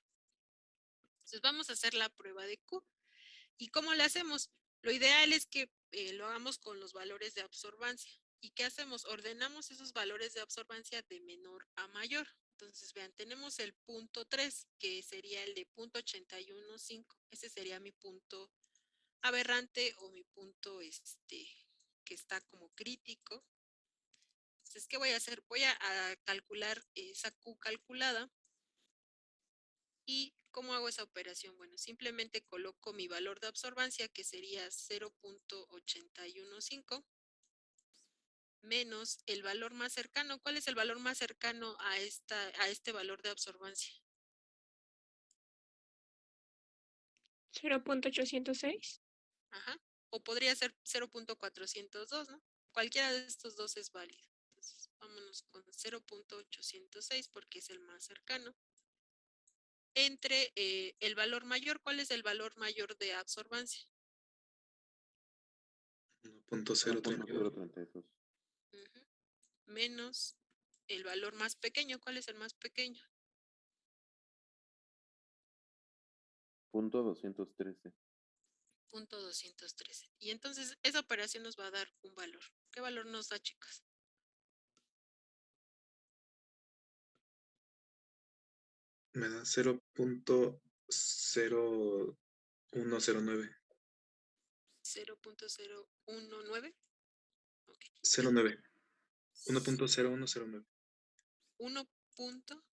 Entonces, vamos a hacer la prueba de Q. ¿Y cómo la hacemos? Lo ideal es que lo hagamos con los valores de absorbancia. ¿Y qué hacemos? Ordenamos esos valores de absorbancia de menor a mayor. Entonces, vean, tenemos el punto 3, que sería el de punto 81.5. Ese sería mi punto aberrante o mi punto que está como crítico. Entonces, ¿qué voy a hacer? Voy a calcular esa Q calculada. ¿Y cómo hago esa operación? Bueno, simplemente coloco mi valor de absorbancia, que sería 0.815, menos el valor más cercano. ¿Cuál es el valor más cercano a este valor de absorbancia? 0.806. Ajá. O podría ser 0.402, ¿no? Cualquiera de estos dos es válido. Entonces, vámonos con 0.806 porque es el más cercano. Entre el valor mayor, ¿cuál es el valor mayor de absorbancia? 1.032. 0.032. Ujú. Menos el valor más pequeño. ¿Cuál es el más pequeño? Punto 213. Punto 213. Y entonces esa operación nos va a dar un valor. ¿Qué valor nos da, chicas? Me da 0.0109. 0.019. Ok. 09. 1.0109. 1 punto.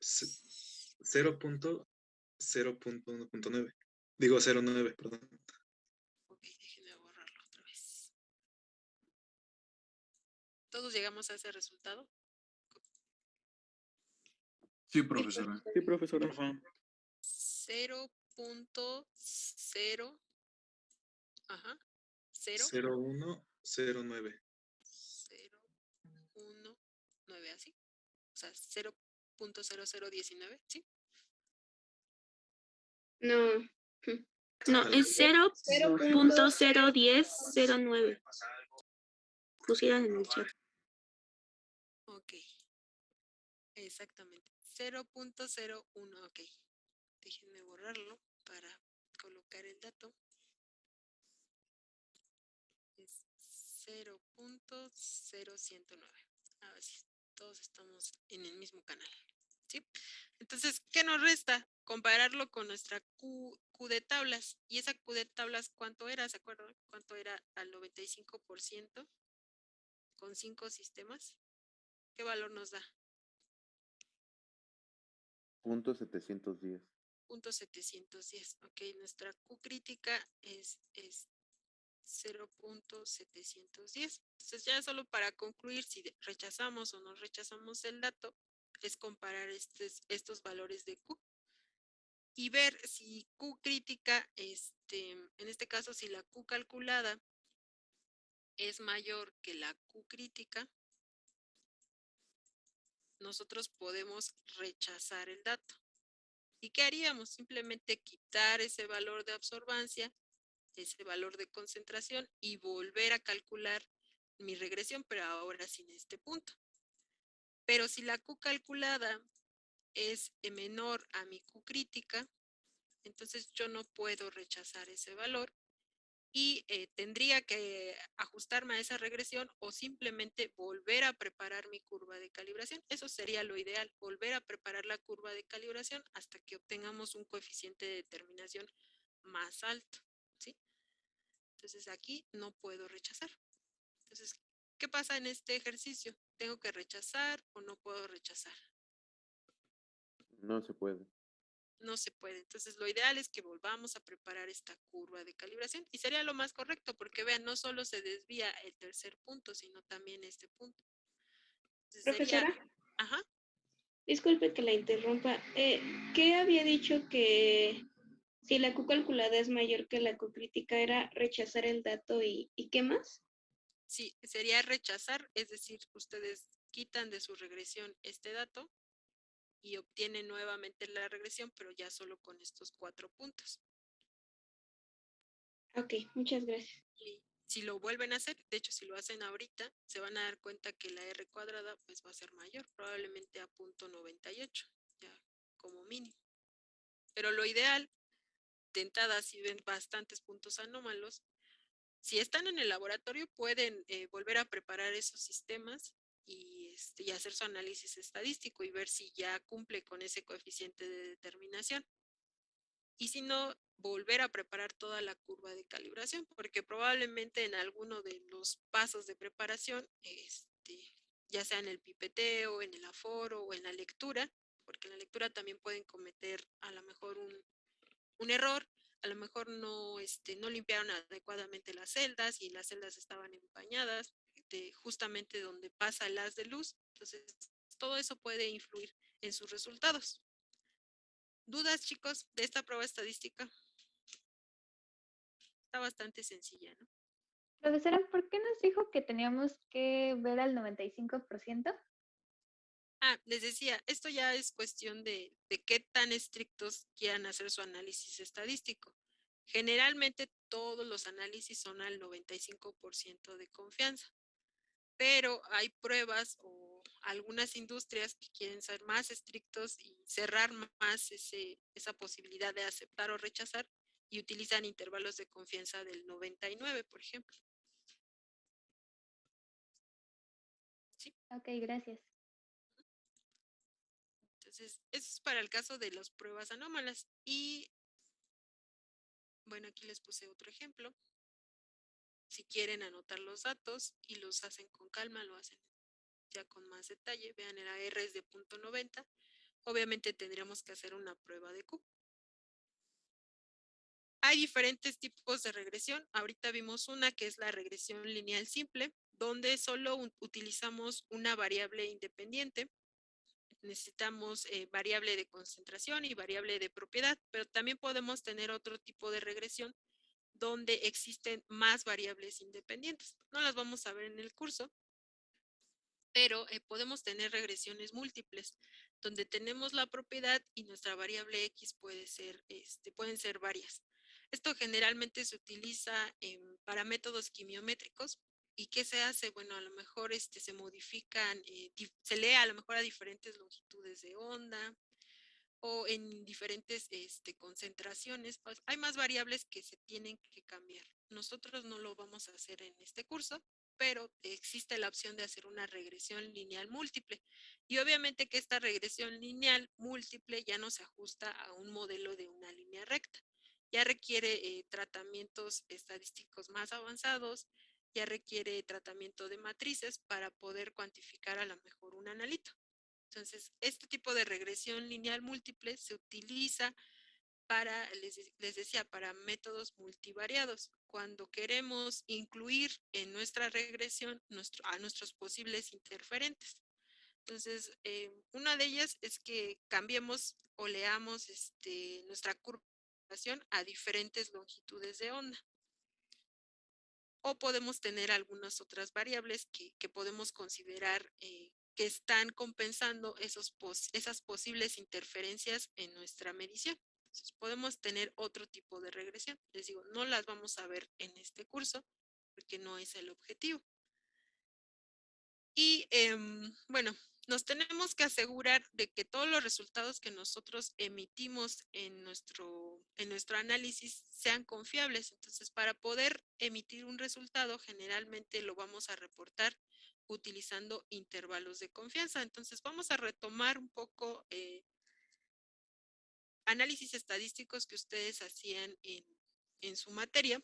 0.0.1.9. Digo 09, perdón. Ok, déjenme borrarlo otra vez. ¿Todos llegamos a ese resultado? Sí, profesora. Sí, profesora. 0.0. Ajá. 0. 0109. 019, así. O sea, 0.0019, ¿sí? No. No, es 0.01009. Pusieron en el chat. Ok. Exactamente. 0.01, ok. Déjenme borrarlo para colocar el dato. Es 0.0109. A ver si todos estamos en el mismo canal. ¿Sí? Entonces, ¿qué nos resta? Compararlo con nuestra Q de tablas. ¿Y esa Q de tablas cuánto era? ¿Se acuerdan? ¿Cuánto era al 95% con 5 sistemas? ¿Qué valor nos da? Punto 710. Punto 710. Ok, nuestra Q crítica es 0.710. Entonces ya solo para concluir si rechazamos o no rechazamos el dato, es comparar estos valores de Q y ver si Q crítica, en este caso si la Q calculada es mayor que la Q crítica, nosotros podemos rechazar el dato. ¿Y qué haríamos? Simplemente quitar ese valor de absorbancia, ese valor de concentración y volver a calcular mi regresión, pero ahora sin este punto. Pero si la Q calculada es menor a mi Q crítica, entonces yo no puedo rechazar ese valor y tendría que ajustarme a esa regresión o simplemente volver a preparar mi curva de calibración. Eso sería lo ideal, volver a preparar la curva de calibración hasta que obtengamos un coeficiente de determinación más alto, ¿sí? Entonces aquí no puedo rechazar. Entonces, ¿qué pasa en este ejercicio? ¿Tengo que rechazar o no puedo rechazar? No se puede. No se puede. Entonces, lo ideal es que volvamos a preparar esta curva de calibración y sería lo más correcto porque vean, no solo se desvía el tercer punto, sino también este punto. Entonces, sería, Profesora, ajá, disculpe que la interrumpa. ¿Qué había dicho que si la Q calculada es mayor que la Q crítica era rechazar el dato y qué más? sí, sería rechazar, es decir, ustedes quitan de su regresión este dato y obtiene nuevamente la regresión, pero ya solo con estos 4 puntos. Ok, muchas gracias. Y si lo vuelven a hacer, de hecho, si lo hacen ahorita, se van a dar cuenta que la R cuadrada pues va a ser mayor, probablemente a 0.98, ya como mínimo. Pero lo ideal, de entrada, si ven bastantes puntos anómalos, si están en el laboratorio, pueden volver a preparar esos sistemas y hacer su análisis estadístico y ver si ya cumple con ese coeficiente de determinación. Y si no, volver a preparar toda la curva de calibración, porque probablemente en alguno de los pasos de preparación, ya sea en el pipeteo, en el aforo o en la lectura, porque en la lectura también pueden cometer a lo mejor un error, a lo mejor no limpiaron adecuadamente las celdas y las celdas estaban empañadas, justamente donde pasa el haz de luz. Entonces, todo eso puede influir en sus resultados. ¿Dudas, chicos, de esta prueba estadística? Está bastante sencilla, ¿no? Profesora, ¿por qué nos dijo que teníamos que ver al 95%? Les decía, esto ya es cuestión de qué tan estrictos quieran hacer su análisis estadístico. Generalmente todos los análisis son al 95% de confianza, pero hay pruebas o algunas industrias que quieren ser más estrictos y cerrar más esa posibilidad de aceptar o rechazar y utilizan intervalos de confianza del 99, por ejemplo. ¿Sí? Ok, gracias. Entonces, eso es para el caso de las pruebas anómalas. Y, bueno, aquí les puse otro ejemplo. Si quieren anotar los datos y los hacen con calma, lo hacen ya con más detalle. Vean, la R es de 0.90. Obviamente tendríamos que hacer una prueba de Q. Hay diferentes tipos de regresión. Ahorita vimos una que es la regresión lineal simple, donde solo utilizamos una variable independiente. Necesitamos variable de concentración y variable de propiedad, pero también podemos tener otro tipo de regresión donde existen más variables independientes. No las vamos a ver en el curso, pero podemos tener regresiones múltiples, donde tenemos la propiedad y nuestra variable X pueden ser varias. Esto generalmente se utiliza para métodos quimiométricos. ¿Y qué se hace? Bueno, a lo mejor se modifican, se lee a lo mejor a diferentes longitudes de onda o en diferentes concentraciones. Pues, hay más variables que se tienen que cambiar. Nosotros no lo vamos a hacer en este curso, pero existe la opción de hacer una regresión lineal múltiple. Y obviamente que esta regresión lineal múltiple ya no se ajusta a un modelo de una línea recta. Ya requiere tratamientos estadísticos más avanzados, ya requiere tratamiento de matrices para poder cuantificar a lo mejor un analito. Entonces, este tipo de regresión lineal múltiple se utiliza para, les decía, para métodos multivariados. Cuando queremos incluir en nuestra regresión a nuestros posibles interferentes. Entonces, una de ellas es que cambiemos o leamos nuestra curva a diferentes longitudes de onda. O podemos tener algunas otras variables que podemos considerar que están compensando esas posibles interferencias en nuestra medición. Entonces, podemos tener otro tipo de regresión. Les digo, no las vamos a ver en este curso porque no es el objetivo. Y bueno, nos tenemos que asegurar de que todos los resultados que nosotros emitimos en nuestro análisis sean confiables. Entonces, para poder emitir un resultado, generalmente lo vamos a reportar utilizando intervalos de confianza. Entonces, vamos a retomar un poco análisis estadísticos que ustedes hacían en su materia,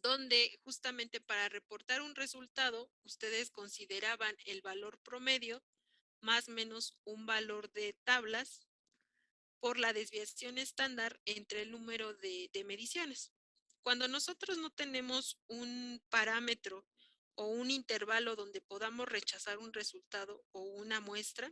donde justamente para reportar un resultado, ustedes consideraban el valor promedio más menos un valor de tablas por la desviación estándar entre el número de mediciones. Cuando nosotros no tenemos un parámetro o un intervalo donde podamos rechazar un resultado o una muestra,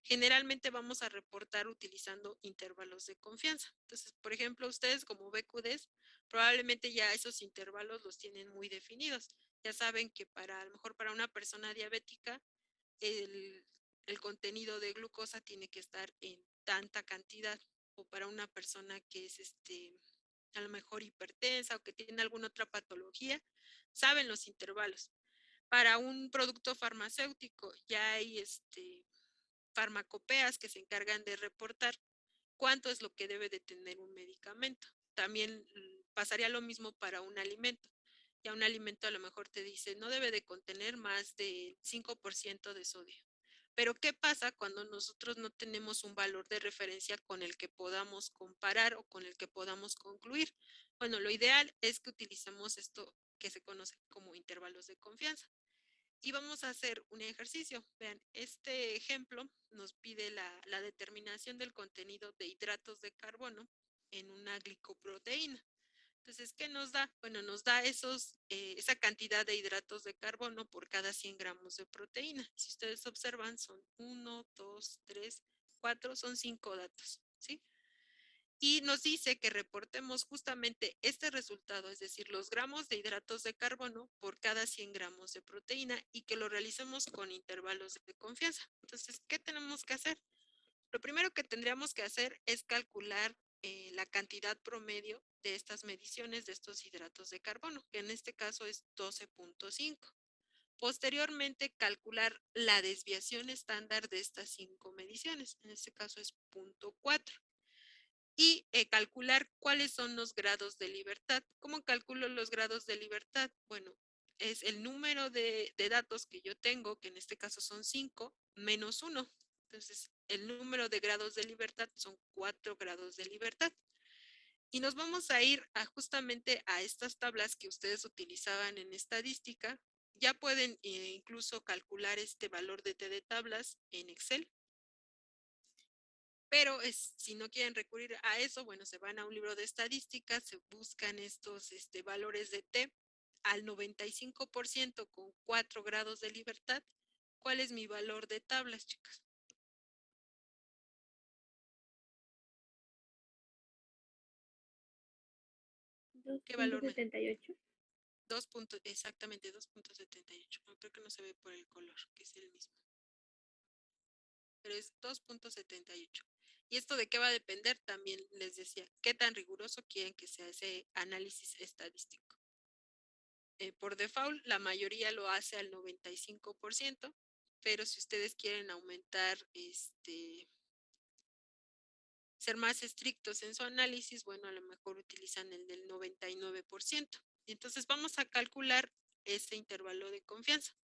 generalmente vamos a reportar utilizando intervalos de confianza. Entonces, por ejemplo, ustedes como BQDs, probablemente ya esos intervalos los tienen muy definidos. Ya saben que a lo mejor para una persona diabética, el contenido de glucosa tiene que estar en tanta cantidad, o para una persona que es a lo mejor hipertensa o que tiene alguna otra patología, saben los intervalos. Para un producto farmacéutico ya hay farmacopeas que se encargan de reportar cuánto es lo que debe de tener un medicamento. También pasaría lo mismo para un alimento. Ya un alimento a lo mejor te dice no debe de contener más del 5% de sodio. Pero ¿qué pasa cuando nosotros no tenemos un valor de referencia con el que podamos comparar o con el que podamos concluir? Bueno, lo ideal es que utilicemos esto que se conoce como intervalos de confianza. Y vamos a hacer un ejercicio. Vean, este ejemplo nos pide la determinación del contenido de hidratos de carbono en una glicoproteína. Entonces, ¿qué nos da? Bueno, nos da esa cantidad de hidratos de carbono por cada 100 gramos de proteína. Si ustedes observan, son 1, 2, 3, 4, son 5 datos, ¿sí? Y nos dice que reportemos justamente este resultado, es decir, los gramos de hidratos de carbono por cada 100 gramos de proteína y que lo realicemos con intervalos de confianza. Entonces, ¿qué tenemos que hacer? Lo primero que tendríamos que hacer es calcular la cantidad promedio de estas mediciones de estos hidratos de carbono, que en este caso es 12.5. Posteriormente, calcular la desviación estándar de estas 5 mediciones, en este caso es 0.4. Y calcular cuáles son los grados de libertad. ¿Cómo calculo los grados de libertad? Bueno, es el número de datos que yo tengo, que en este caso son 5, menos 1. Entonces, el número de grados de libertad son 4 grados de libertad. Y nos vamos a ir justamente a estas tablas que ustedes utilizaban en estadística. Ya pueden incluso calcular este valor de T de tablas en Excel. Pero si no quieren recurrir a eso, bueno, se van a un libro de estadísticas, se buscan estos valores de T al 95% con 4 grados de libertad. ¿Cuál es mi valor de tablas, chicas? ¿Qué valor me? 2.78. Exactamente, 2.78. No, creo que no se ve por el color, que es el mismo. Pero es 2.78. ¿Y esto de qué va a depender? También les decía, ¿qué tan riguroso quieren que sea ese análisis estadístico? Por default, la mayoría lo hace al 95%, pero si ustedes quieren aumentar, ser más estrictos en su análisis, bueno, a lo mejor utilizan el del 99%. Entonces vamos a calcular este intervalo de confianza.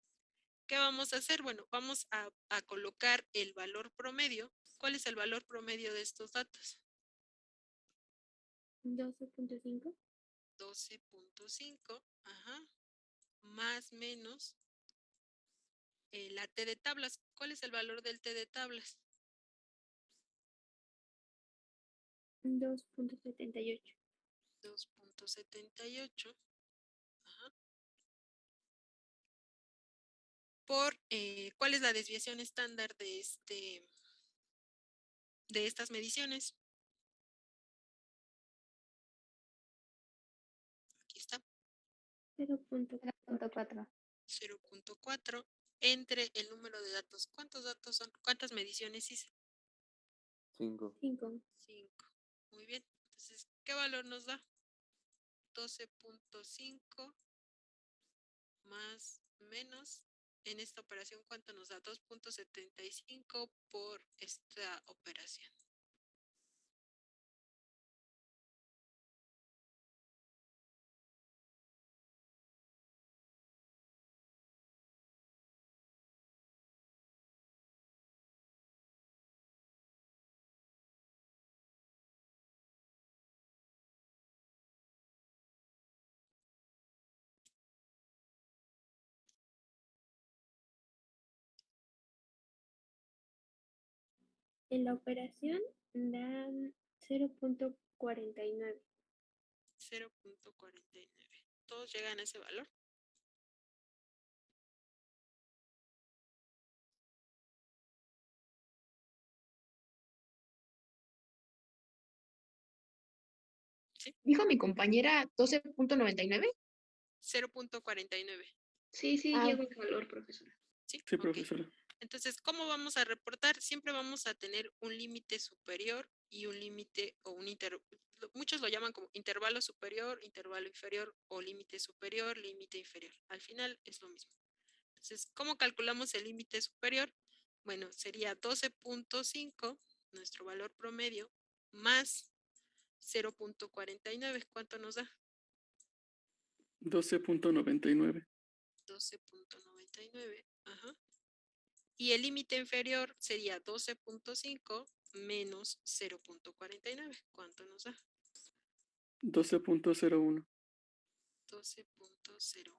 ¿Qué vamos a hacer? Bueno, vamos a colocar el valor promedio. ¿Cuál es el valor promedio de estos datos? 12.5. 12.5, ajá, más menos la T de tablas. ¿Cuál es el valor del T de tablas? 2.78. 2.78, ajá. Por, ¿cuál es la desviación estándar de estas mediciones? Aquí está. 0.4. 0.4 entre el número de datos. ¿Cuántos datos son? ¿Cuántas mediciones hice? 5. 5. 5. Muy bien. Entonces, ¿qué valor nos da? 12.5 más menos. En esta operación, ¿cuánto nos da? 2.75 por esta operación. En la operación dan 0.49. 0.49. ¿Todos llegan a ese valor? ¿Sí? Dijo mi compañera 12.99. 0.49. Sí, Ah, llegó el valor, profesora. ¿Sí? Sí, Ok. profesora. Entonces, ¿cómo vamos a reportar? Siempre vamos a tener un límite superior y un límite o un muchos lo llaman como intervalo superior, intervalo inferior o límite superior, límite inferior. Al final es lo mismo. Entonces, ¿cómo calculamos el límite superior? Bueno, sería 12.5, nuestro valor promedio, más 0.49. ¿Cuánto nos da? 12.99. 12.99. Ajá. Y el límite inferior sería 12.5 menos 0.49. ¿Cuánto nos da? 12.01. 12.01.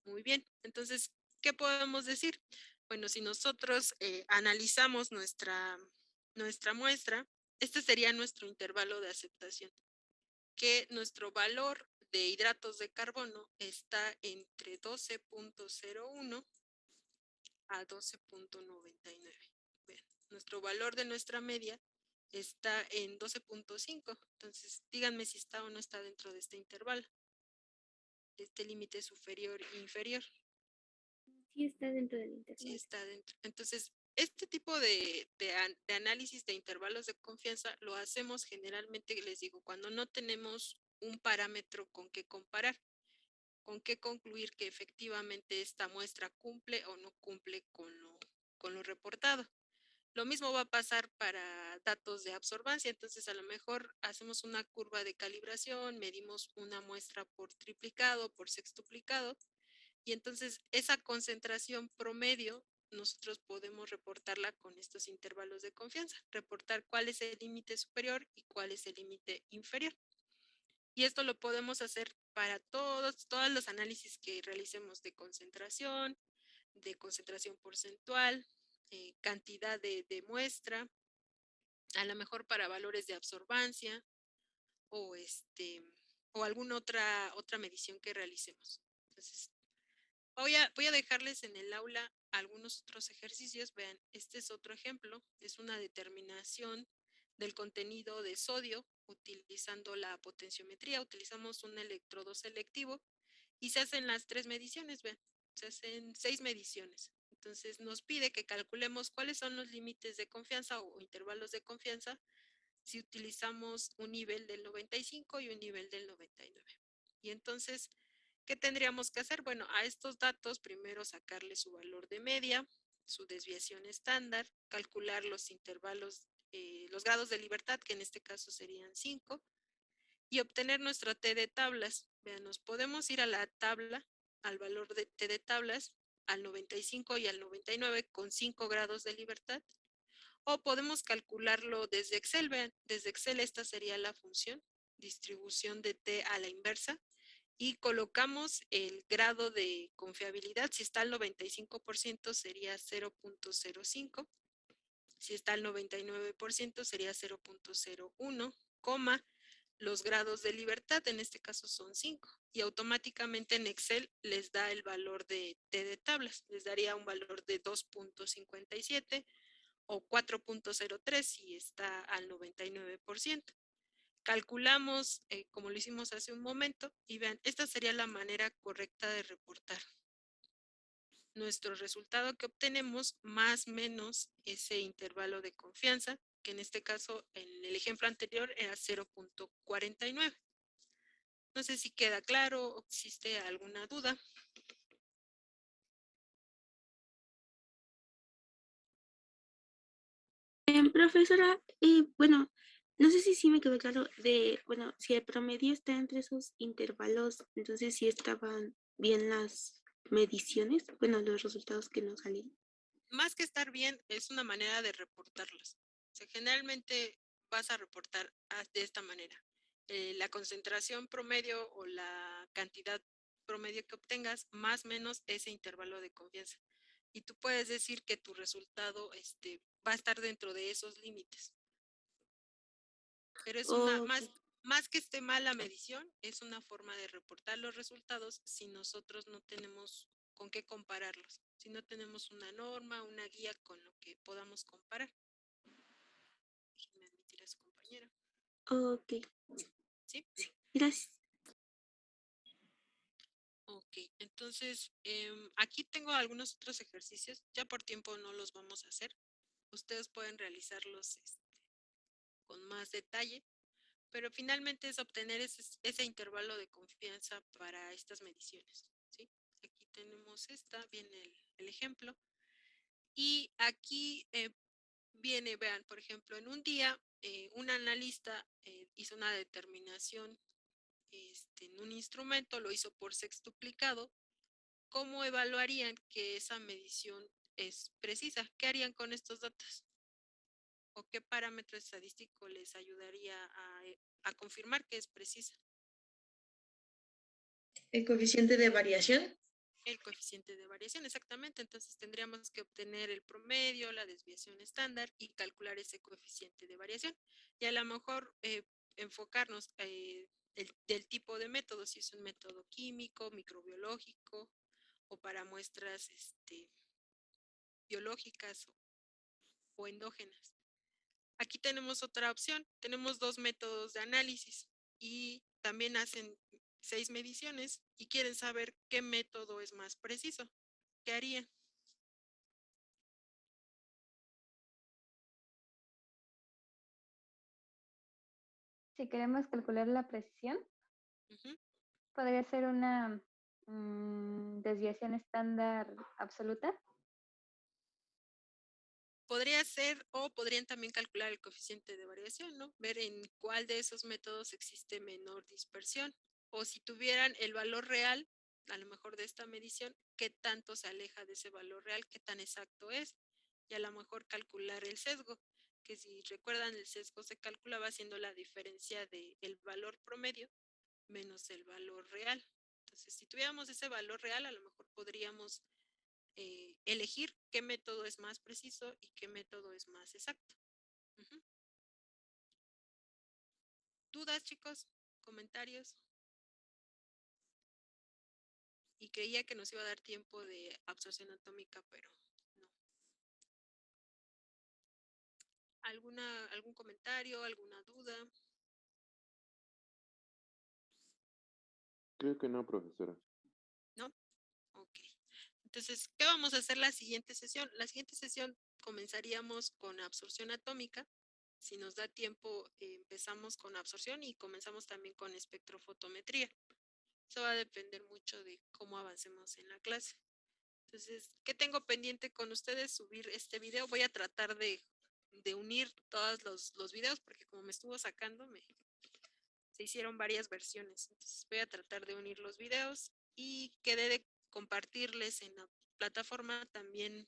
Muy bien. Entonces, ¿qué podemos decir? Bueno, si nosotros analizamos nuestra muestra, este sería nuestro intervalo de aceptación, que nuestro valor de hidratos de carbono está entre 12.01 a 12.99. Nuestro valor de nuestra media está en 12.5. Entonces, díganme si está o no está dentro de este intervalo, de este límite superior e inferior. Sí está dentro del intervalo. Sí está dentro. Entonces, este tipo de análisis de intervalos de confianza lo hacemos generalmente, les digo, cuando no tenemos un parámetro con qué comparar, con qué concluir que efectivamente esta muestra cumple o no cumple con lo reportado. Lo mismo va a pasar para datos de absorbancia, entonces a lo mejor hacemos una curva de calibración, medimos una muestra por triplicado, por sextuplicado, y entonces esa concentración promedio nosotros podemos reportarla con estos intervalos de confianza, reportar cuál es el límite superior y cuál es el límite inferior. Y esto lo podemos hacer para todos los análisis que realicemos de concentración porcentual, cantidad de muestra, a lo mejor para valores de absorbancia o o alguna otra medición que realicemos. Entonces, voy a dejarles en el aula algunos otros ejercicios. Vean, este es otro ejemplo, es una determinación del contenido de sodio utilizando la potenciometría. Utilizamos un electrodo selectivo y se hacen las 3 mediciones, vean, se hacen 6 mediciones. Entonces nos pide que calculemos cuáles son los límites de confianza o intervalos de confianza si utilizamos un nivel del 95 y un nivel del 99. Y entonces, ¿qué tendríamos que hacer? Bueno, a estos datos primero sacarle su valor de media, su desviación estándar, calcular los intervalos, los grados de libertad, que en este caso serían 5, y obtener nuestra T de tablas. Vean, nos podemos ir a la tabla, al valor de T de tablas, al 95 y al 99 con 5 grados de libertad, o podemos calcularlo desde Excel. Vean, desde Excel esta sería la función, distribución de T a la inversa, y colocamos el grado de confiabilidad. Si está al 95% sería 0.05, si está al 99% sería 0.01, los grados de libertad, en este caso son 5, y automáticamente en Excel les da el valor de T de tablas, les daría un valor de 2.57 o 4.03 si está al 99%. Calculamos como lo hicimos hace un momento y vean, esta sería la manera correcta de reportar nuestro resultado que obtenemos más menos ese intervalo de confianza, que en este caso, en el ejemplo anterior, era 0.49. No sé si queda claro o existe alguna duda. Profesora, bueno, no sé si sí me quedó claro bueno, si el promedio está entre esos intervalos, entonces sí estaban bien las mediciones, bueno, los resultados que nos salieron. Más que estar bien, es una manera de reportarlos. O sea, generalmente vas a reportar de esta manera. La concentración promedio o la cantidad promedio que obtengas, más o menos ese intervalo de confianza. Y tú puedes decir que tu resultado va a estar dentro de esos límites. Pero es una, Ok. más que esté mal la medición, es una forma de reportar los resultados si nosotros no tenemos con qué compararlos, si no tenemos una norma, una guía con lo que podamos comparar. Déjenme admitir a su compañera. Ok. ¿Sí? Sí, gracias. Ok, entonces Entonces, aquí tengo algunos otros ejercicios. Ya por tiempo no los vamos a hacer. Ustedes pueden realizarlos con más detalle, pero finalmente es obtener ese intervalo de confianza para estas mediciones, ¿sí? Aquí tenemos viene el ejemplo. Y aquí viene, vean, por ejemplo, en un día un analista hizo una determinación en un instrumento, lo hizo por sextuplicado. ¿Cómo evaluarían que esa medición es precisa? ¿Qué harían con estos datos? ¿O qué parámetro estadístico les ayudaría a confirmar que es precisa? El coeficiente de variación. El coeficiente de variación, exactamente. Entonces tendríamos que obtener el promedio, la desviación estándar y calcular ese coeficiente de variación. Y a lo mejor enfocarnos del tipo de método, si es un método químico, microbiológico o para muestras biológicas o endógenas. Aquí tenemos otra opción. Tenemos 2 métodos de análisis y también hacen 6 mediciones y quieren saber qué método es más preciso. ¿Qué harían? Si queremos calcular la precisión, podría ser una desviación estándar absoluta. Podría ser, o podrían también calcular el coeficiente de variación, ¿no? Ver en cuál de esos métodos existe menor dispersión. O si tuvieran el valor real, a lo mejor de esta medición, qué tanto se aleja de ese valor real, qué tan exacto es. Y a lo mejor calcular el sesgo, que si recuerdan, el sesgo se calculaba haciendo la diferencia del valor promedio menos el valor real. Entonces, si tuviéramos ese valor real, a lo mejor podríamos elegir qué método es más preciso y qué método es más exacto. ¿Dudas, chicos? ¿Comentarios? Y creía que nos iba a dar tiempo de absorción atómica, pero no. ¿Algún comentario, alguna duda? Creo que no, profesora. ¿No? Ok. Entonces, ¿qué vamos a hacer la siguiente sesión? La siguiente sesión comenzaríamos con absorción atómica. Si nos da tiempo, empezamos con absorción y comenzamos también con espectrofotometría. Eso va a depender mucho de cómo avancemos en la clase. Entonces, ¿qué tengo pendiente con ustedes? Subir este video. Voy a tratar de unir todos los videos porque como me estuvo sacando, se hicieron varias versiones. Entonces, voy a tratar de unir los videos y quedé de compartirles en la plataforma también